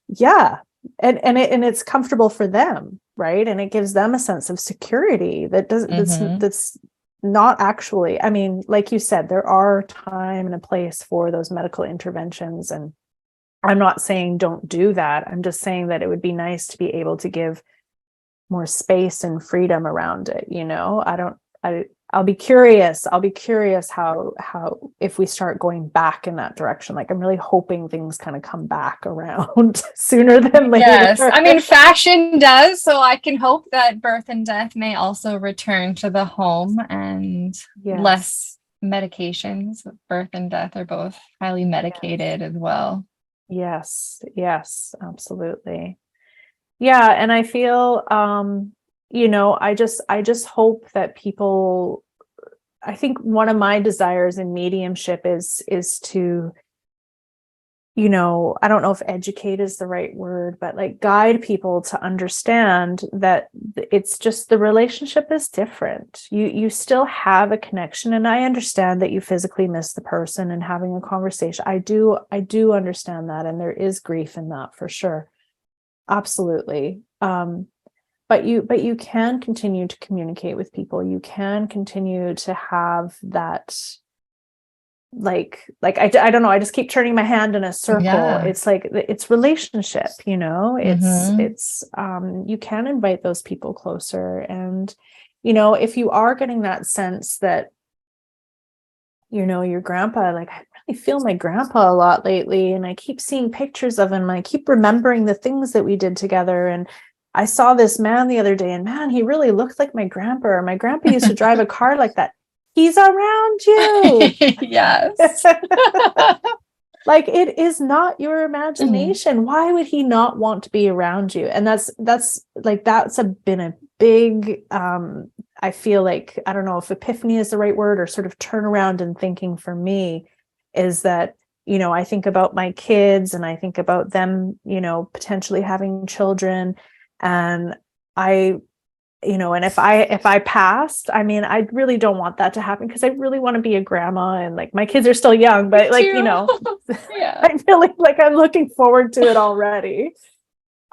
Yeah. And it's comfortable for them, right? And it gives them a sense of security that doesn't, that's not actually, I mean, like you said, there are time and a place for those medical interventions. And I'm not saying don't do that. I'm just saying that it would be nice to be able to give more space and freedom around it. You know, I'll be curious how if we start going back in that direction. Like I'm really hoping things kind of come back around sooner than later. Yes, I mean fashion does, so I can hope that birth and death may also return to the home, and less medications. Birth and death are both highly medicated as well. Yes, absolutely. Yeah, and I feel you know, I just hope that people, I think one of my desires in mediumship is to, you know, I don't know if educate is the right word, but like guide people to understand that it's just the relationship is different. You still have a connection, and I understand that you physically miss the person and having a conversation. I do understand that, and there is grief in that for sure. Absolutely. But you can continue to communicate with people. You can continue to have that, like I don't know. I just keep turning my hand in a circle. Yeah. It's like, it's relationship, you know, it's you can invite those people closer. And, you know, if you are getting that sense that, you know, your grandpa, like I really feel my grandpa a lot lately, and I keep seeing pictures of him. And I keep remembering the things that we did together. And I saw this man the other day, and man, he really looked like my grandpa. My grandpa used to drive a car like that. He's around you. Yes. Like it is not your imagination. Why would he not want to be around you? And that's been a big, I feel like, I don't know if epiphany is the right word, or sort of turnaround in thinking for me, is that, you know, I think about my kids and I think about them, you know, potentially having children. And I, you know, and if I passed, I mean, I really don't want that to happen, because I really want to be a grandma, and like my kids are still young, but like, you know, I feel like I'm looking forward to it already.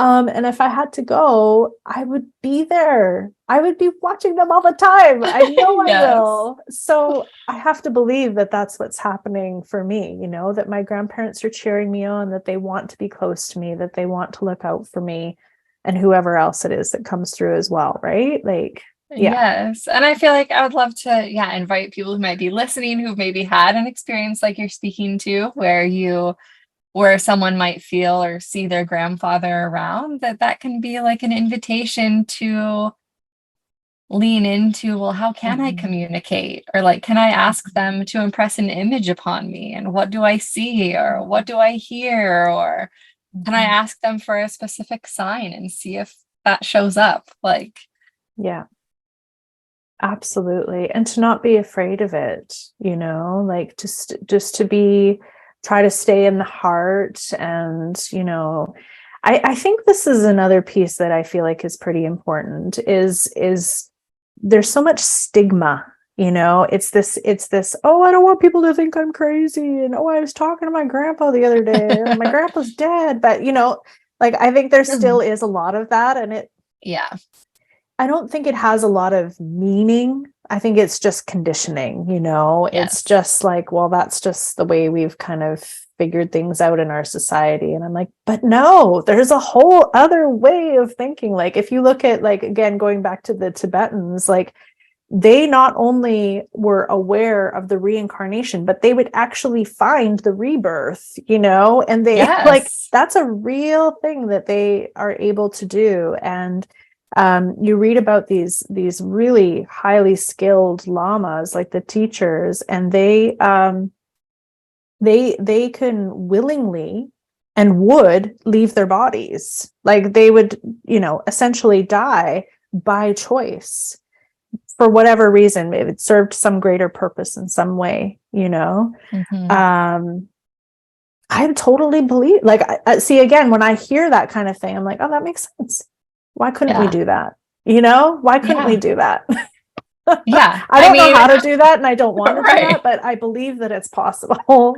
And if I had to go, I would be there. I would be watching them all the time. I know I will. So I have to believe that that's what's happening for me, you know, that my grandparents are cheering me on, that they want to be close to me, that they want to look out for me, and whoever else it is that comes through as well, right? Like, Yeah. Yes. And I feel like I would love to, yeah, invite people who might be listening who've maybe had an experience like you're speaking to, where someone might feel or see their grandfather around, that can be like an invitation to lean into, well, how can I communicate? Or like, can I ask them to impress an image upon me? And what do I see? Or what do I hear? Or can I ask them for a specific sign and see if that shows up? Like, Yeah. Absolutely. And to not be afraid of it, like just to be, try to stay in the heart. And, I think this is another piece that I feel like is pretty important is there's so much stigma, it's this, oh, I don't want people to think I'm crazy. And, oh, I was talking to my grandpa the other day and my grandpa's dead. But, like, I think there still is a lot of that. And yeah. I don't think it has a lot of meaning. I think it's just conditioning, Yes. It's just like, well, that's just the way we've kind of figured things out in our society. And I'm like, but no, there's a whole other way of thinking. Like, if you look at, like, again, going back to the Tibetans, like, they not only were aware of the reincarnation, but they would actually find the rebirth, and they like, that's a real thing that they are able to do. And you read about these really highly skilled lamas, like the teachers, and they can willingly and would leave their bodies. Like, they would, essentially die by choice for whatever reason. It served some greater purpose in some way, I totally believe, like, I see, again, when I hear that kind of thing, I'm like, oh, that makes sense. Why couldn't we do that? Why couldn't we do that? Yeah. I don't know how to do that, and I don't want to do that, but I believe that it's possible.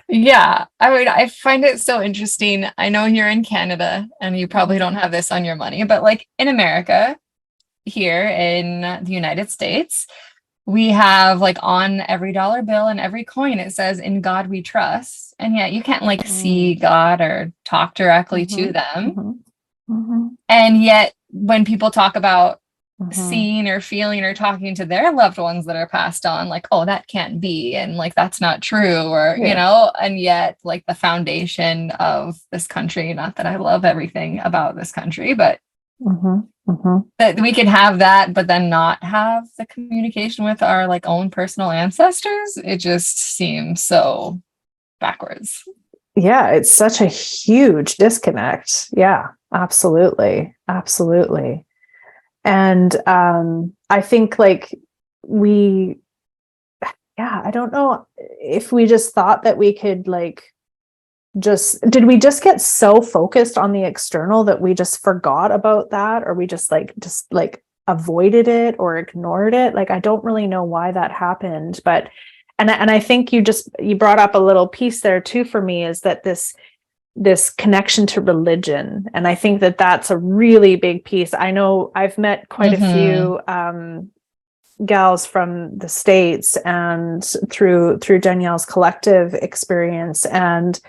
Yeah. I find it so interesting. I know you're in Canada and you probably don't have this on your money, but like in America, here in the United States, we have, like, on every dollar bill and every coin, it says, "In God we trust." And yet you can't, like, see God or talk directly to them. And yet when people talk about seeing or feeling or talking to their loved ones that are passed on, like, oh, that can't be, and like, that's not true, or and yet, like, the foundation of this country, not that I love everything about this country, but that we could have that, but then not have the communication with our, like, own personal ancestors. It just seems so backwards. Yeah, it's such a huge disconnect. Yeah, absolutely. Absolutely. And I think, like, I don't know if we just thought that we could, like, did we just get so focused on the external that we just forgot about that, or we just avoided it or ignored it? Like, I don't really know why that happened, but and I think you brought up a little piece there too for me, is that this connection to religion. And I think that that's a really big piece. I know I've met quite a few gals from the States, and through Danielle's collective experience, and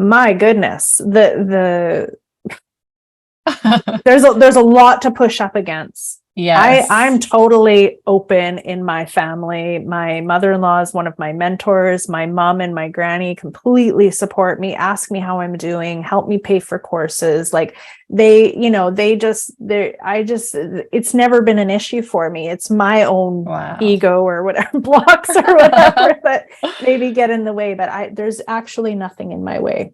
my goodness, there's a lot to push up against. Yes. I'm totally open in my family. My mother-in-law is one of my mentors. My mom and my granny completely support me, ask me how I'm doing, help me pay for courses. Like, it's never been an issue for me. It's my own ego or whatever, blocks or whatever that maybe get in the way, but there's actually nothing in my way.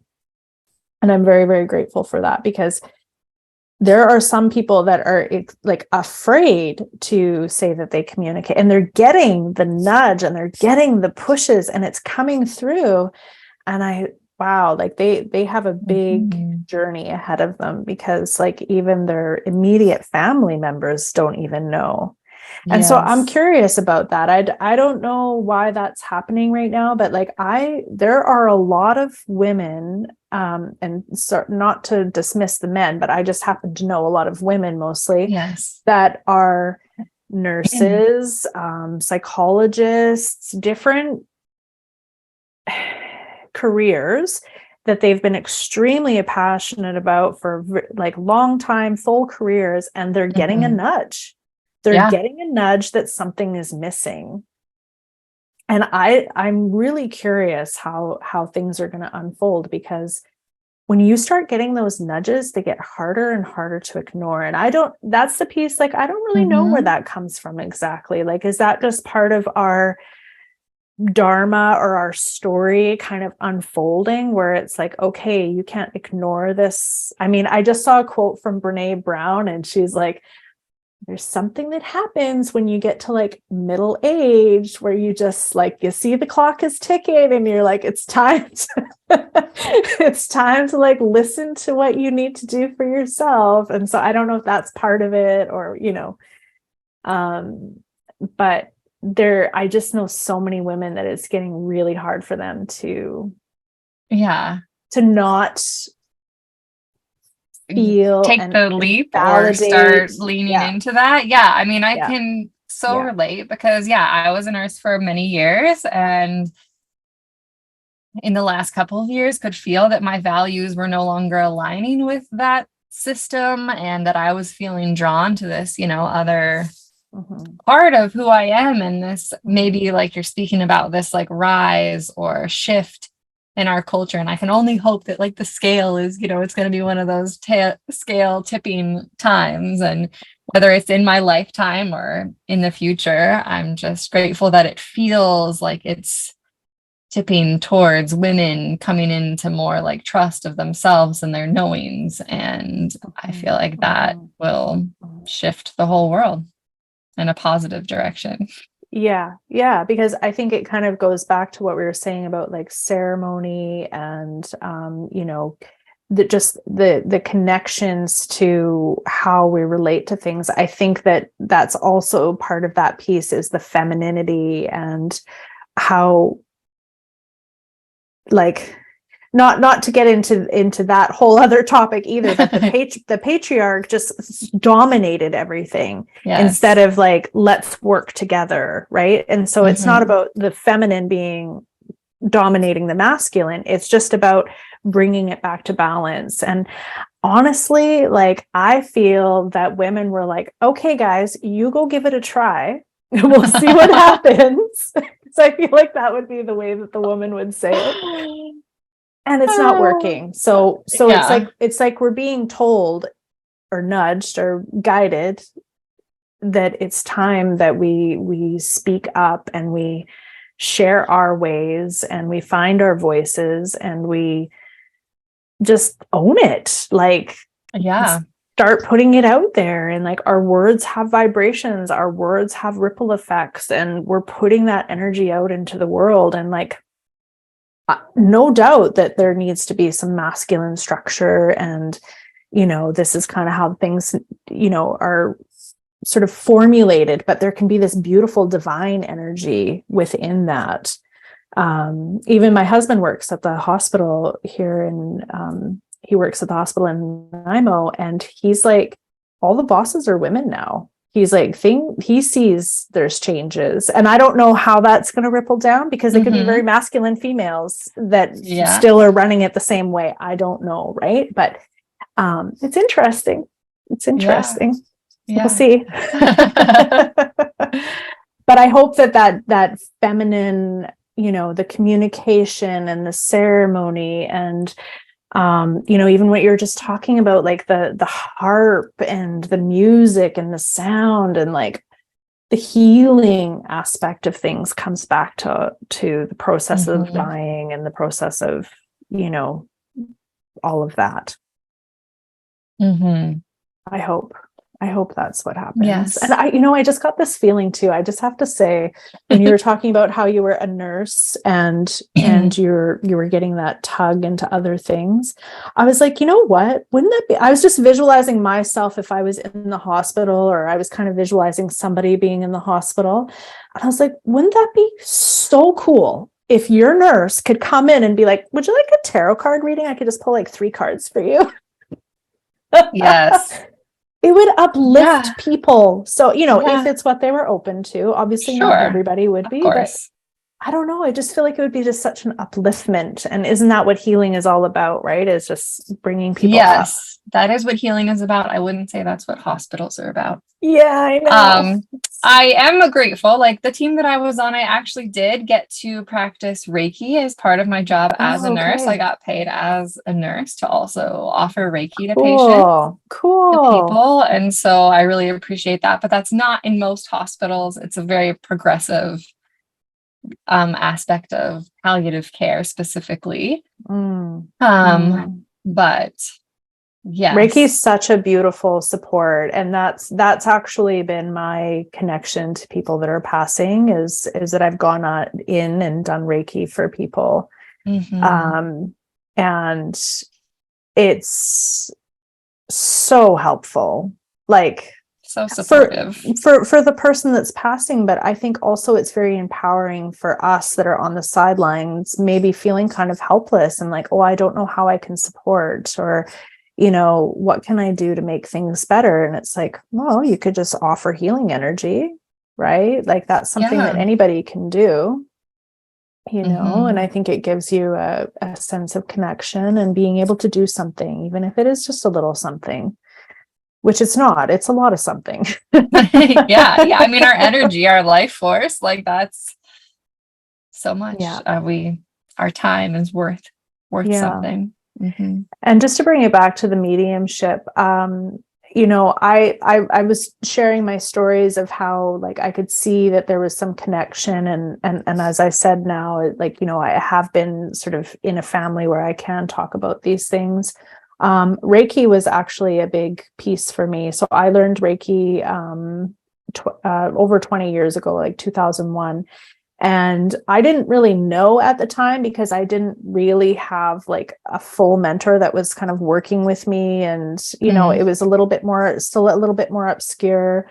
And I'm very, very grateful for that, because there are some people that are, like, afraid to say that they communicate, and they're getting the nudge and they're getting the pushes and it's coming through. And like, they have a big journey ahead of them, because, like, even their immediate family members don't even know. And so I'm curious about that. I don't know why that's happening right now, but, like, there are a lot of women, and so, not to dismiss the men, but I just happen to know a lot of women mostly that are nurses, psychologists, different careers that they've been extremely passionate about for, like, long time, full careers, and they're getting a nudge. They're getting a nudge that something is missing. And I'm really curious how things are going to unfold, because when you start getting those nudges, they get harder and harder to ignore. And that's the piece, like, I don't really know where that comes from exactly. Like, is that just part of our dharma or our story kind of unfolding, where it's like, okay, you can't ignore this? I mean, I just saw a quote from Brene Brown, and she's like, there's something that happens when you get to like middle age, where you just like, you see the clock is ticking and you're like, it's time to like listen to what you need to do for yourself. And so I don't know if that's part of it, or, but I just know so many women that it's getting really hard for them to not feel, take the leap or start leaning into that. I mean, I can relate, because I was a nurse for many years, and in the last couple of years could feel that my values were no longer aligning with that system, and that I was feeling drawn to this, other part of who I am. And this, maybe like you're speaking about, this like rise or shift in our culture. And I can only hope that like the scale is, it's going to be one of those scale tipping times. And whether it's in my lifetime or in the future, I'm just grateful that it feels like it's tipping towards women coming into more like trust of themselves and their knowings. And I feel like that will shift the whole world in a positive direction. Yeah, because I think it kind of goes back to what we were saying about like ceremony and the connections to how we relate to things. I think that that's also part of that piece, is the femininity, and how, like, not to get into that whole other topic either, but the patriarch just dominated everything instead of like, let's work together, right? And so it's not about the feminine being dominating the masculine. It's just about bringing it back to balance. And honestly, like, I feel that women were like, okay, guys, you go give it a try. We'll see what happens. So I feel like that would be the way that the woman would say it. And it's not working. So it's like we're being told or nudged or guided that it's time that we speak up, and we share our ways, and we find our voices, and we just own it. Like, start putting it out there. And like, our words have vibrations, our words have ripple effects, and we're putting that energy out into the world. And like, no doubt that there needs to be some masculine structure, and this is kind of how things are sort of formulated, but there can be this beautiful divine energy within that. Even my husband works at the hospital here, and he works at the hospital in Nanaimo, and he's like, all the bosses are women now. He's like, he sees there's changes. And I don't know how that's going to ripple down, because they could be very masculine females that still are running it the same way. I don't know. Right. But it's interesting. We'll see. But I hope that feminine, the communication and the ceremony, and even what you're just talking about, like the harp and the music and the sound, and like the healing aspect of things comes back to the process of dying, and the process of, all of that. I hope that's what happens. Yes. And I just got this feeling too. I just have to say, when you were talking about how you were a nurse and you were getting that tug into other things, I was like, you know what? Wouldn't that be? I was just visualizing myself if I was in the hospital, or I was kind of visualizing somebody being in the hospital. And I was like, wouldn't that be so cool if your nurse could come in and be like, would you like a tarot card reading? I could just pull like 3 cards for you. Yes. It would uplift people. So, if it's what they were open to, obviously not everybody would be, but I don't know. I just feel like it would be just such an upliftment. And isn't that what healing is all about, right? Is just bringing people up. Yes, that is what healing is about. I wouldn't say that's what hospitals are about. Yeah, I know. I am grateful. Like the team that I was on, I actually did get to practice Reiki as part of my job as a nurse. Okay. I got paid as a nurse to also offer Reiki to patients, to Cool. people. And so I really appreciate that. But that's not in most hospitals. It's a very progressive aspect of palliative care specifically. But yes, Reiki is such a beautiful support, and that's actually been my connection to people that are passing is that I've gone in and done Reiki for people. And it's so helpful, like so supportive for the person that's passing, but I think also it's very empowering for us that are on the sidelines, maybe feeling kind of helpless and like, oh, I don't know how I can support, or what can I do to make things better? And it's like, well, you could just offer healing energy, right? Like that's something that anybody can do, and I think it gives you a sense of connection and being able to do something, even if it is just a little something, which it's not, it's a lot of something. yeah. I mean, our energy, our life force, like that's so much. Our time is worth something. And just to bring it back to the mediumship, I was sharing my stories of how like I could see that there was some connection, and as I said now, like I have been sort of in a family where I can talk about these things. Reiki was actually a big piece for me. So I learned Reiki over 20 years ago, like 2001. And I didn't really know at the time because I didn't really have like a full mentor that was kind of working with me. And, it was still a little bit more obscure.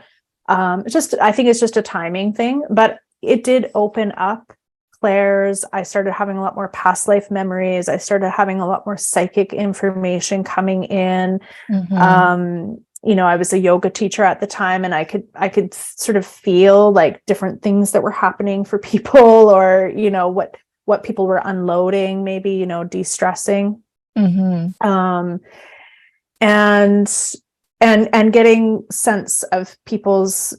I think it's just a timing thing, but it did open up clairs. I started having a lot more past life memories. I started having a lot more psychic information coming in. I was a yoga teacher at the time, and I could sort of feel like different things that were happening for people, or, what people were unloading, maybe, de-stressing. And getting sense of people's,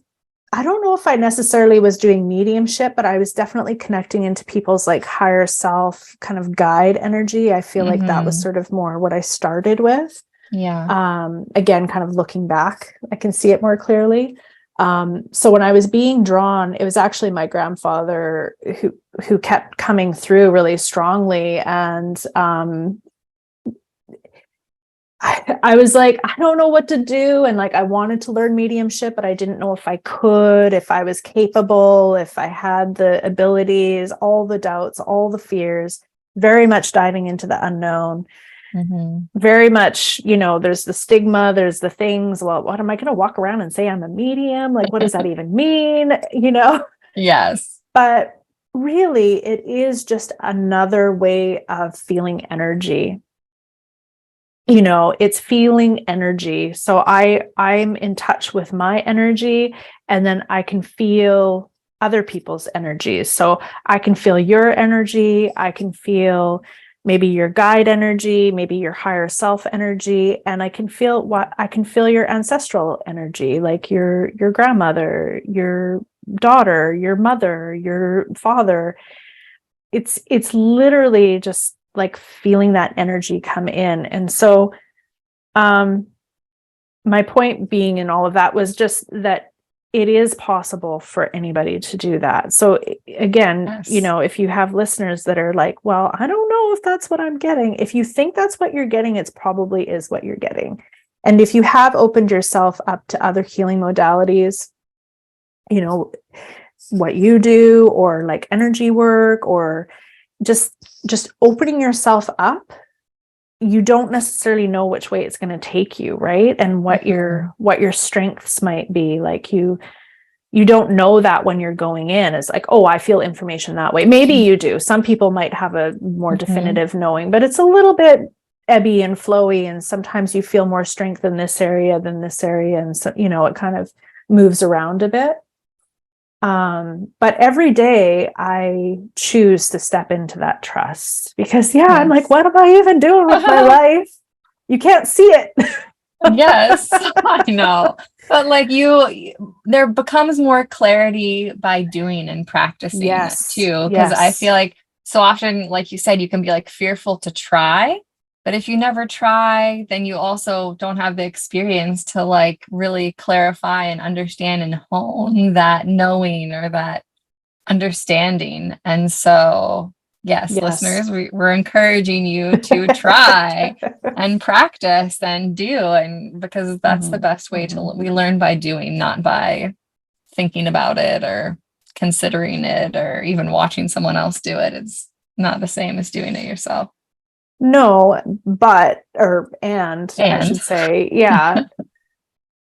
I don't know if I necessarily was doing mediumship, but I was definitely connecting into people's like higher self kind of guide energy. I feel like that was sort of more what I started with. Again, kind of looking back, I can see it more clearly. So when I was being drawn, it was actually my grandfather who kept coming through really strongly. And I was like, I don't know what to do. And like, I wanted to learn mediumship, but I didn't know if I could, if I was capable, if I had the abilities, all the doubts, all the fears, very much diving into the unknown. Very much, there's the stigma, there's the things, well, what am I going to walk around and say I'm a medium? Like, what does that even mean? Yes. But really, it is just another way of feeling energy. It's feeling energy. So I'm in touch with my energy, and then I can feel other people's energies. So I can feel your energy. I can feel maybe your guide energy, maybe your higher self energy, and I can feel your ancestral energy, like your grandmother, your daughter, your mother, your father. It's literally just like feeling that energy come in. And so my point being in all of that was just that it is possible for anybody to do that. So again, if you have listeners that are like, well, I don't know if that's what I'm getting. If you think that's what you're getting, it's probably is what you're getting. And if you have opened yourself up to other healing modalities, what you do, or like energy work, or just opening yourself up, you don't necessarily know which way it's going to take you, right? And what your strengths might be. Like you don't know that when you're going in. It's like, oh, I feel information that way. Maybe you do. Some people might have a more definitive knowing, but it's a little bit ebby and flowy. And sometimes you feel more strength in this area than this area. And so, it kind of moves around a bit. But every day I choose to step into that trust because, I'm like, what am I even doing with my life? You can't see it. Yes, I know. But like there becomes more clarity by doing and practicing too. Because I feel like so often, like you said, you can be like fearful to try. But if you never try, then you also don't have the experience to like really clarify and understand and hone that knowing or that understanding. And so, yes. Listeners, we're encouraging you to try and practice and do, and because that's the best way we learn by doing, not by thinking about it or considering it or even watching someone else do it. It's not the same as doing it yourself. No, and I should say,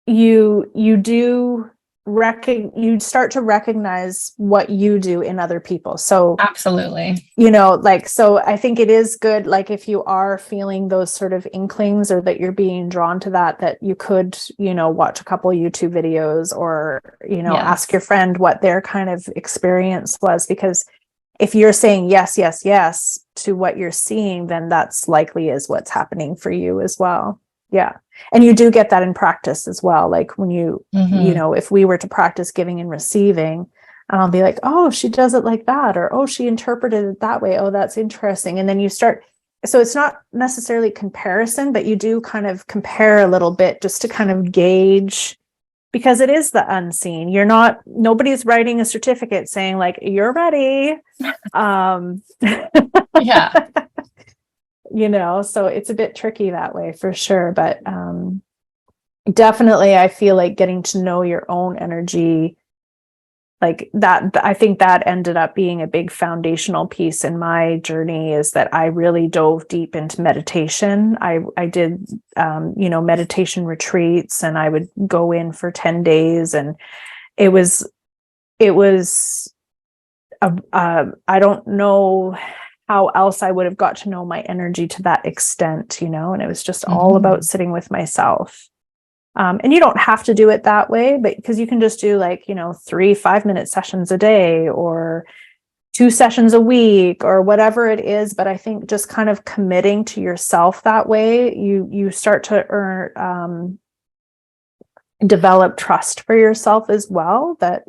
you do you start to recognize what you do in other people. So absolutely, so I think it is good, like if you are feeling those sort of inklings or that you're being drawn to that you could, watch a couple YouTube videos or, ask your friend what their kind of experience was, because if you're saying yes, yes, yes to what you're seeing, then that's likely is what's happening for you as well. Yeah. And you do get that in practice as well. Like when if we were to practice giving and receiving, I'll be like, oh, she does it like that, or, oh, she interpreted it that way. Oh, that's interesting. And then you start, so it's not necessarily comparison, but you do kind of compare a little bit just to kind of gauge, because it is the unseen. Nobody's writing a certificate saying like, you're ready. So it's a bit tricky that way for sure. But definitely I feel like getting to know your own energy, like that, I think that ended up being a big foundational piece in my journey, is that I really dove deep into meditation. I did, meditation retreats, and I would go in for 10 days, and it was, I don't know how else I would have got to know my energy to that extent, and it was just all about sitting with myself. And you don't have to do it that way, but because you can just do 3 5-minute sessions a day or 2 sessions a week or whatever it is. But I think just kind of committing to yourself that way, you start to develop trust for yourself as well. That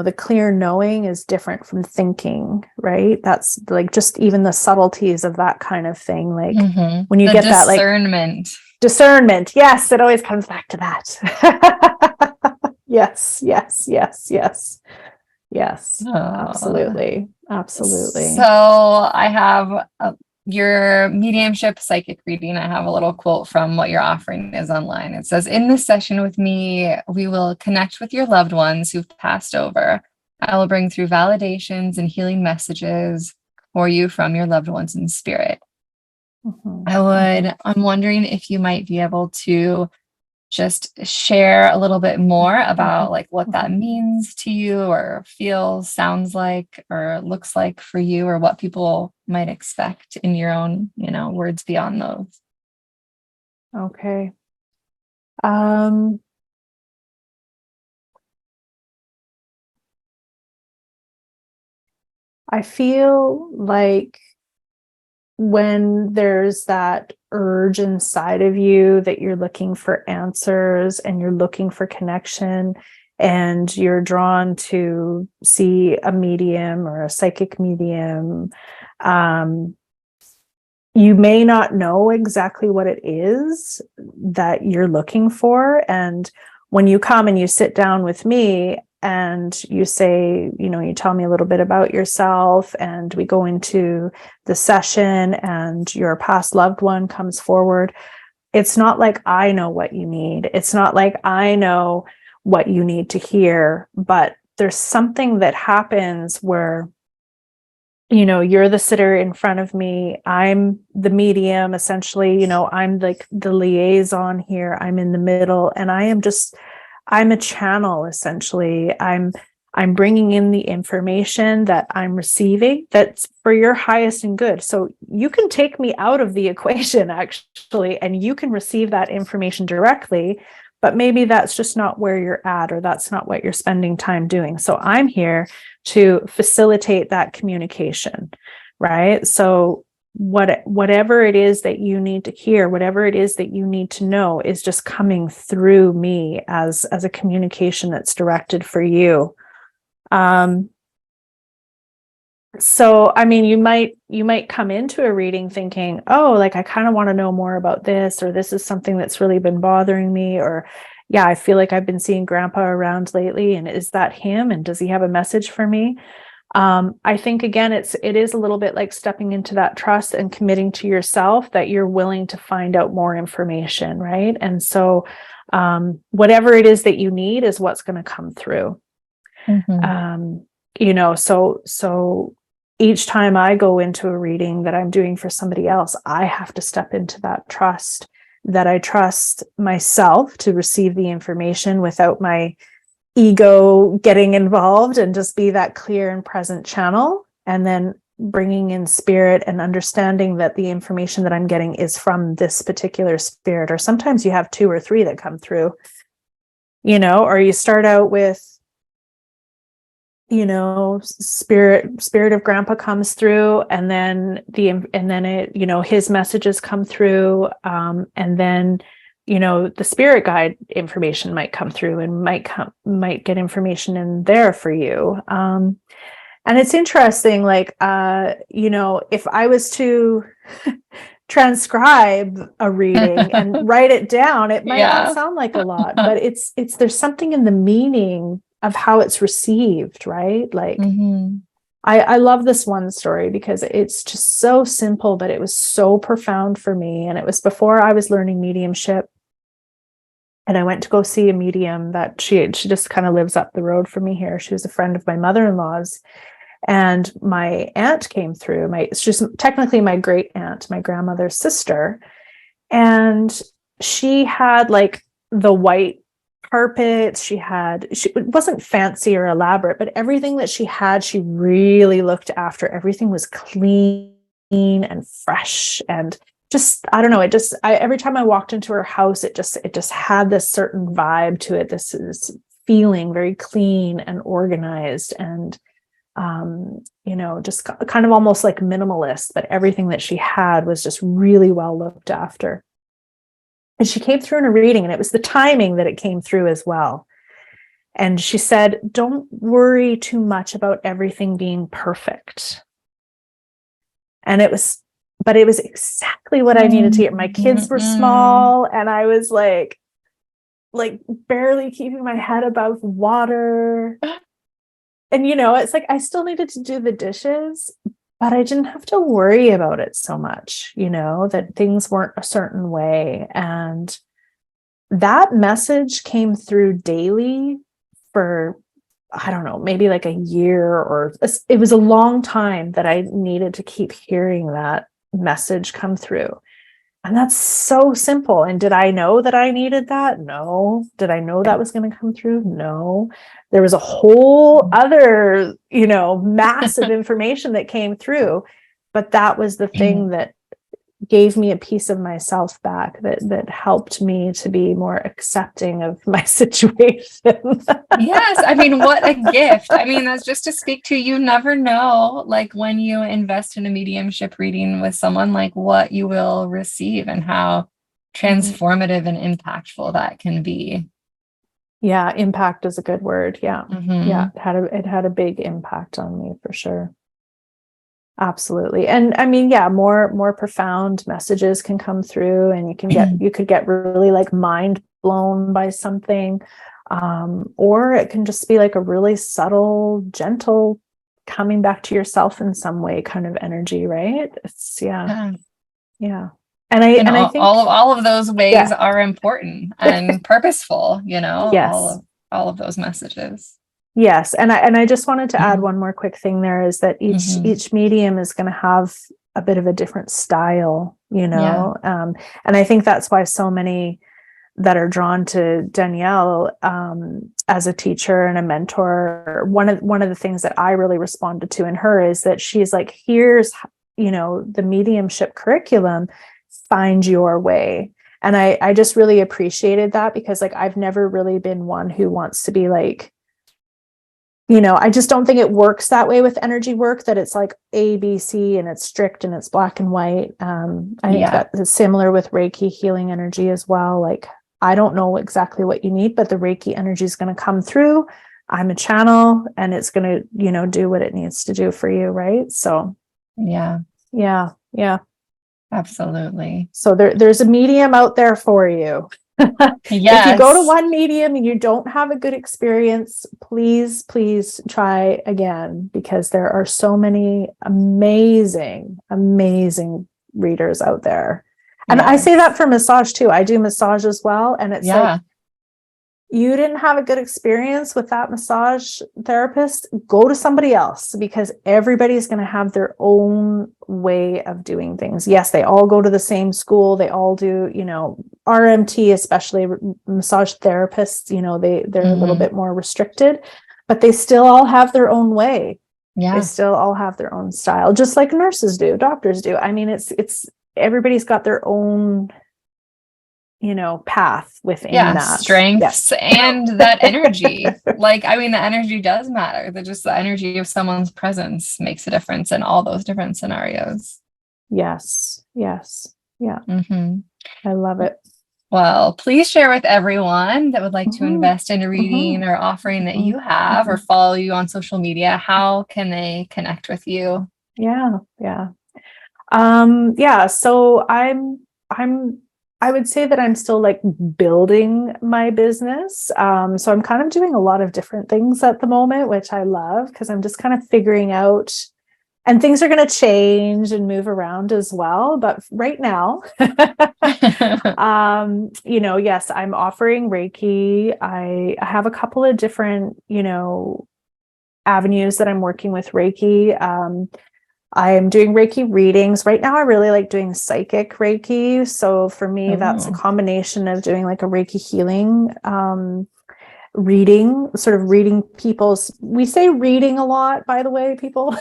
the clear knowing is different from thinking, right? That's like just even the subtleties of that kind of thing. Like when you get that discernment. Yes, it always comes back to that. Yes. Absolutely. So I have your mediumship psychic reading. I have a little quote from what you're offering is online. It says, in this session with me, we will connect with your loved ones who've passed over. I will bring through validations and healing messages for you from your loved ones in spirit. I'm wondering if you might be able to just share a little bit more about like what that means to you, or feels, sounds like, or looks like for you, or what people might expect in your own, words beyond those. Okay. I feel like when there's that urge inside of you that you're looking for answers and you're looking for connection, and you're drawn to see a medium or a psychic medium, you may not know exactly what it is that you're looking for. And when you come and you sit down with me and you say, you tell me a little bit about yourself, and we go into the session and your past loved one comes forward, it's not like I know what you need. It's not like I know what you need to hear, but there's something that happens where, you're the sitter in front of me. I'm the medium, essentially, I'm like the liaison here. I'm in the middle, and I'm a channel, essentially. I'm bringing in the information that I'm receiving that's for your highest and good. So you can take me out of the equation, actually, and you can receive that information directly. but maybe that's just not where you're at, or that's not what you're spending time doing. So I'm here to facilitate that communication, right? So whatever it is that you need to hear, whatever it is that you need to know, is just coming through me as a communication that's directed for you. So, I mean, you might come into a reading thinking, oh, like, I kind of want to know more about this, or this is something that's really been bothering me, or yeah, I feel like I've been seeing grandpa around lately, and is that him? And does he have a message for me? I think, again, it is a little bit like stepping into that trust and committing to yourself that you're willing to find out more information, right? And so whatever it is that you need is what's going to come through. You know, so each time I go into a reading that I'm doing for somebody else, I have to step into that trust, that I trust myself to receive the information without my ego getting involved, and just be that clear and present channel, and then bringing in spirit and understanding that the information that I'm getting is from this particular spirit. Or sometimes you have 2 or 3 that come through, you know, or you start out with, you know, spirit of grandpa comes through, and then it, you know, his messages come through, and then, you know, the spirit guide information might come through, and might get information in there for you. And it's interesting, like, you know, if I was to transcribe a reading and write it down, it might not sound like a lot, but it's there's something in the meaning of how it's received, right? Like, I love this one story because it's just so simple, but it was so profound for me. And it was before I was learning mediumship. And I went to go see a medium that she just kind of lives up the road from me here. She was a friend of my mother-in-law's. And my aunt came through. She's technically my great aunt, my grandmother's sister. And she had like the white carpets. It wasn't fancy or elaborate, but everything that she had, she really looked after. Everything was clean and fresh, and just, I don't know, every time I walked into her house, it just had this certain vibe to it. This is feeling very clean and organized, and you know, just kind of almost like minimalist, but everything that she had was just really well looked after. And she came through in a reading, and it was the timing that it came through as well. And she said, don't worry too much about everything being perfect. And it was exactly what I needed to hear. My kids were small, and I was like barely keeping my head above water. And, you know, it's like, I still needed to do the dishes, but I didn't have to worry about it so much, you know, that things weren't a certain way. And that message came through daily for, I don't know, maybe like a year, or it was a long time that I needed to keep hearing that message come through. And that's so simple. And did I know that I needed that? No. Did I know that was going to come through? No. There was a whole other, you know, massive information that came through, but that was the thing that gave me a piece of myself back, that helped me to be more accepting of my situation. Yes. I mean, what a gift. I mean, that's just to speak to, you never know, like, when you invest in a mediumship reading with someone, like, what you will receive and how transformative and impactful that can be. Yeah. Impact is a good word. Yeah. Yeah. It had a big impact on me for sure. Absolutely. And I mean, yeah, more profound messages can come through, and you could get really like mind blown by something. Or it can just be like a really subtle, gentle, coming back to yourself in some way kind of energy, right? It's yeah. And I think all of those ways are important and purposeful, you know, yes. all of those messages. Yes. And I just wanted to add one more quick thing there, is that each medium is going to have a bit of a different style, you know? And I think that's why so many that are drawn to Danielle as a teacher and a mentor. One of the things that I really responded to in her is that she's like, here's, you know, the mediumship curriculum, find your way. And I just really appreciated that, because like I've never really been one who wants to be like, I just don't think it works that way with energy work, that it's like A, B, C, and it's strict and it's black and white. I think that is similar with Reiki healing energy as well. Like, I don't know exactly what you need, but the Reiki energy is going to come through. I'm a channel, and it's going to, do what it needs to do for you. Right. So yeah. Absolutely. So there's a medium out there for you. If you go to one medium and you don't have a good experience, please try again, because there are so many amazing readers out there. And I say that for massage too. I do massage as well, and it's like, you didn't have a good experience with that massage therapist, go to somebody else, because everybody's going to have their own way of doing things. Yes, they all go to the same school. They all do, RMT, especially massage therapists, they're a little bit more restricted, but they still all have their own way. They still all have their own style, just like nurses do, doctors do. I mean, it's everybody's got their own path within that strengths and that energy. Like, I mean, the energy does matter. The energy of someone's presence makes a difference in all those different scenarios. Yes. Yeah. I love it. Well, please share with everyone that would like to invest in a reading or offering that you have, or follow you on social media. How can they connect with you? Yeah. So I would say that I'm still like building my business. So I'm kind of doing a lot of different things at the moment, which I love, because I'm just kind of figuring out, and things are going to change and move around as well. But right now, yes, I'm offering Reiki. I have a couple of different, avenues that I'm working with Reiki. I'm doing Reiki readings. Right now, I really like doing psychic Reiki. So for me, that's a combination of doing like a Reiki healing reading, sort of reading people's, we say reading a lot, by the way, people.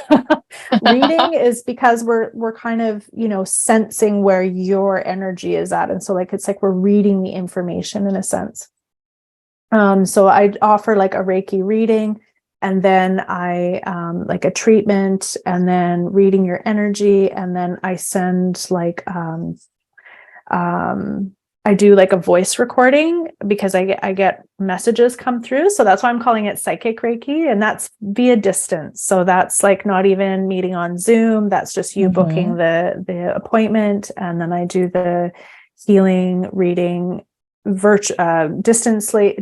Reading is because we're kind of, sensing where your energy is at. And so like, it's like we're reading the information in a sense. So I offer like a Reiki reading, and then I like a treatment, and then reading your energy. And then I send like, I do like a voice recording, because I get messages come through. So that's why I'm calling it psychic Reiki, and that's via distance. So that's like not even meeting on Zoom. That's just you booking the appointment. And then I do the healing reading distantly,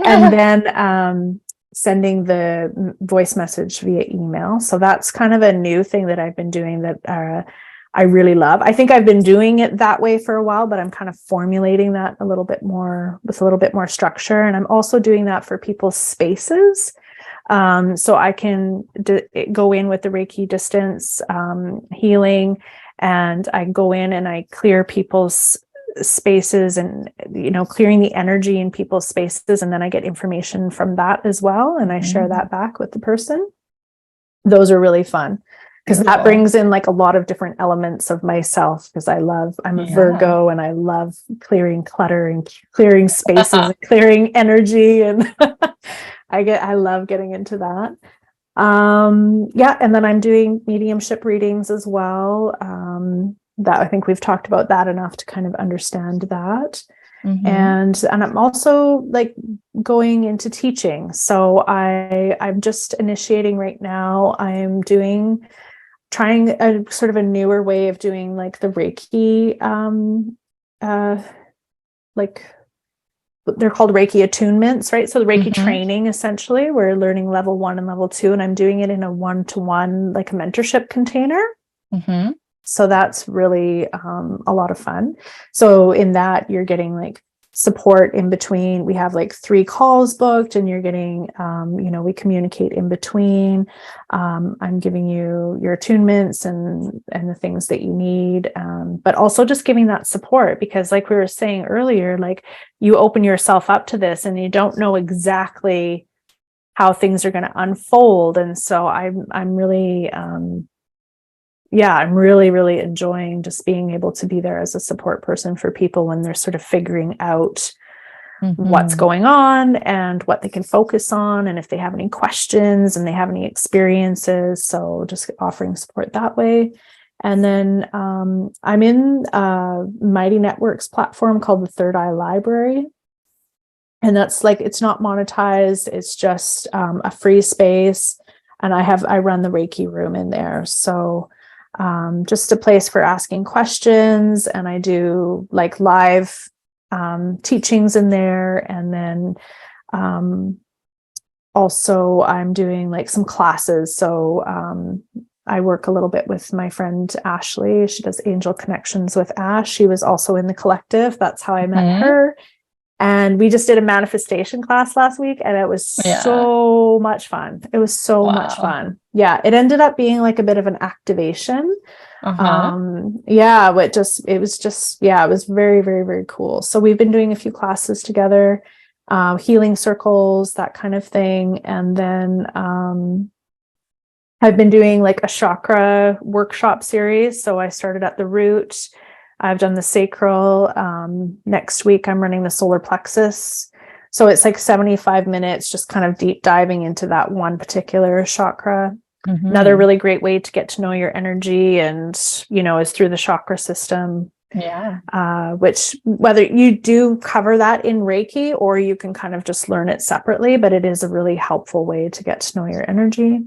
and then sending the voice message via email. So that's kind of a new thing that I've been doing that I really love. I think I've been doing it that way for a while, but I'm kind of formulating that a little bit more with a little bit more structure. And I'm also doing that for people's spaces. So I can go in with the Reiki distance healing, and I go in and I clear people's spaces, and clearing the energy in people's spaces, and then I get information from that as well, and I share that back with the person. Those are really fun, because that brings in like a lot of different elements of myself, because I'm a Virgo, and I love clearing clutter and clearing spaces and clearing energy, and I love getting into that. And then I'm doing mediumship readings as well. That I think we've talked about that enough to kind of understand that. And I'm also like going into teaching. So I'm just initiating right now. I'm trying a sort of a newer way of doing like the Reiki, like they're called Reiki attunements, right? So the Reiki training, essentially, we're learning level 1 and level 2, and I'm doing it in a 1-to-1, like a mentorship container. So that's really a lot of fun. So in that, you're getting like support in between. We have like 3 calls booked, and you're getting, we communicate in between. I'm giving you your attunements and the things that you need, but also just giving that support, because like we were saying earlier, like you open yourself up to this and you don't know exactly how things are going to unfold. And so I'm really, I'm really, really enjoying just being able to be there as a support person for people when they're sort of figuring out what's going on and what they can focus on, and if they have any questions and they have any experiences. So just offering support that way. And then I'm in Mighty Networks platform called the Third Eye Library. And that's like, it's not monetized. It's just a free space. And I run the Reiki room in there. So just a place for asking questions. And I do like live teachings in there. And then also I'm doing like some classes. So I work a little bit with my friend Ashley. She does Angel Connections with Ash. She was also in the collective. That's how I met her. And we just did a manifestation class last week, and it was so much fun. It was so much fun. Yeah. It ended up being like a bit of an activation. It was very, very, very cool. So we've been doing a few classes together, healing circles, that kind of thing. And then I've been doing like a chakra workshop series. So I started at the root. I've done the sacral. Next week, I'm running the solar plexus. So it's like 75 minutes, just kind of deep diving into that one particular chakra. Another really great way to get to know your energy and, is through the chakra system. Which, whether you do cover that in Reiki or you can kind of just learn it separately, but it is a really helpful way to get to know your energy.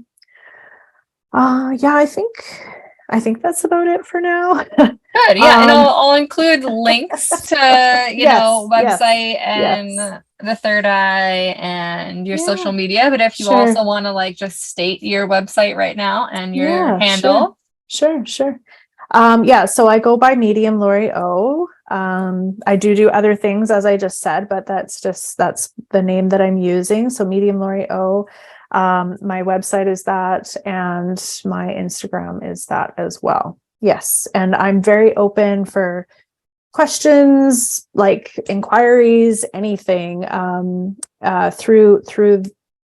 I think that's about it for now. Good. Yeah. And I'll include links to, website and the Third Eye and your social media. But if you also want to like just state your website right now and your handle. Sure. So I go by Medium Lori Ough. I do other things, as I just said, but that's the name that I'm using. So Medium Lori Ough. My website is that, and my Instagram is that as well. Yes. And I'm very open for questions, like inquiries, anything, through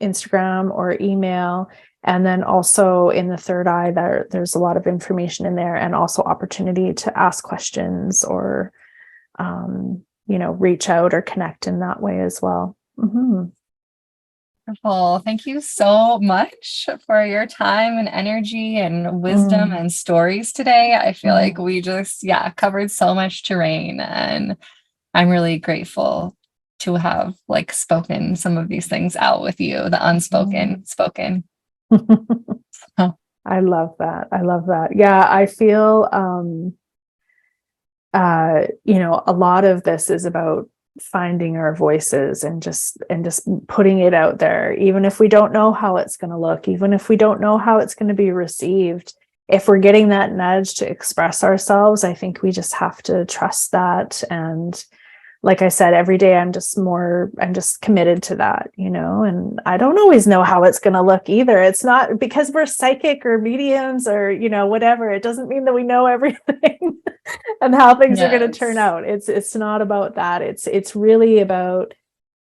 Instagram or email. And then also in the Third Eye, there's a lot of information in there, and also opportunity to ask questions or, reach out or connect in that way as well. Wonderful. Thank you so much for your time and energy and wisdom and stories today. I feel like we just, covered so much terrain, and I'm really grateful to have like spoken some of these things out with you, the unspoken, spoken. I love that. Yeah. I feel, a lot of this is about finding our voices and just putting it out there, even if we don't know how it's going to look, even if we don't know how it's going to be received. If we're getting that nudge to express ourselves, I think we just have to trust that. And like I said, every day I'm just committed to that, and I don't always know how it's going to look either. It's not because we're psychic or mediums or, whatever. It doesn't mean that we know everything and how things are going to turn out. It's not about that. It's really about,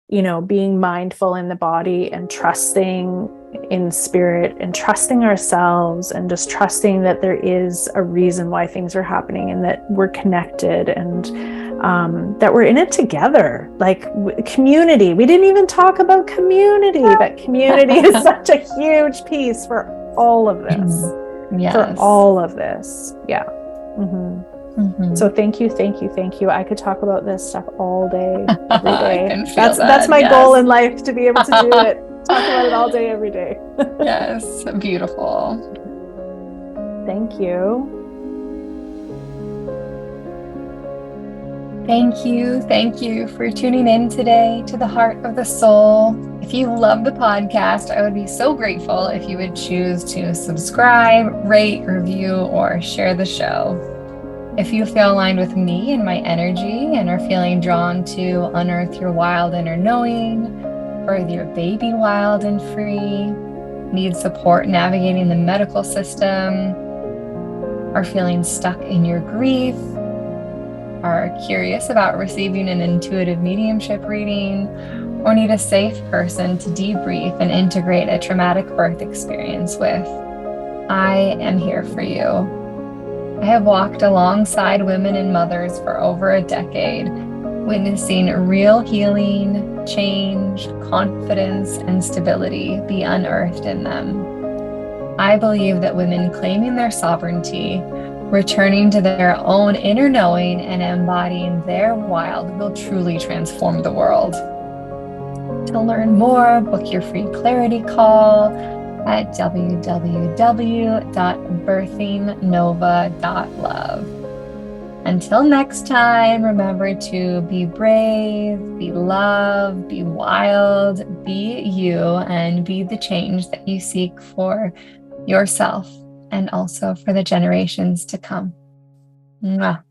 being mindful in the body and trusting in spirit and trusting ourselves and just trusting that there is a reason why things are happening and that we're connected and that we're in it together. Like community. We didn't even talk about community, but community is such a huge piece for all of this. For all of this. Yeah. So thank you. I could talk about this stuff all day, every day. That's my goal in life, to be able to do it. Talk about it all day, every day. Yes. Beautiful. Thank you. Thank you for tuning in today to the Heart of the Soul. If you love the podcast, I would be so grateful if you would choose to subscribe, rate, review, or share the show. If you feel aligned with me and my energy and are feeling drawn to unearth your wild inner knowing, birth your baby wild and free, need support navigating the medical system, are feeling stuck in your grief, are curious about receiving an intuitive mediumship reading, or need a safe person to debrief and integrate a traumatic birth experience with, I am here for you. I have walked alongside women and mothers for over a decade, witnessing real healing, change, confidence, and stability be unearthed in them. I believe that women claiming their sovereignty, returning to their own inner knowing, and embodying their wild will truly transform the world. To learn more, book your free clarity call at www.birthingnova.love. Until next time, remember to be brave, be loved, be wild, be you, and be the change that you seek for yourself and also for the generations to come. Mwah.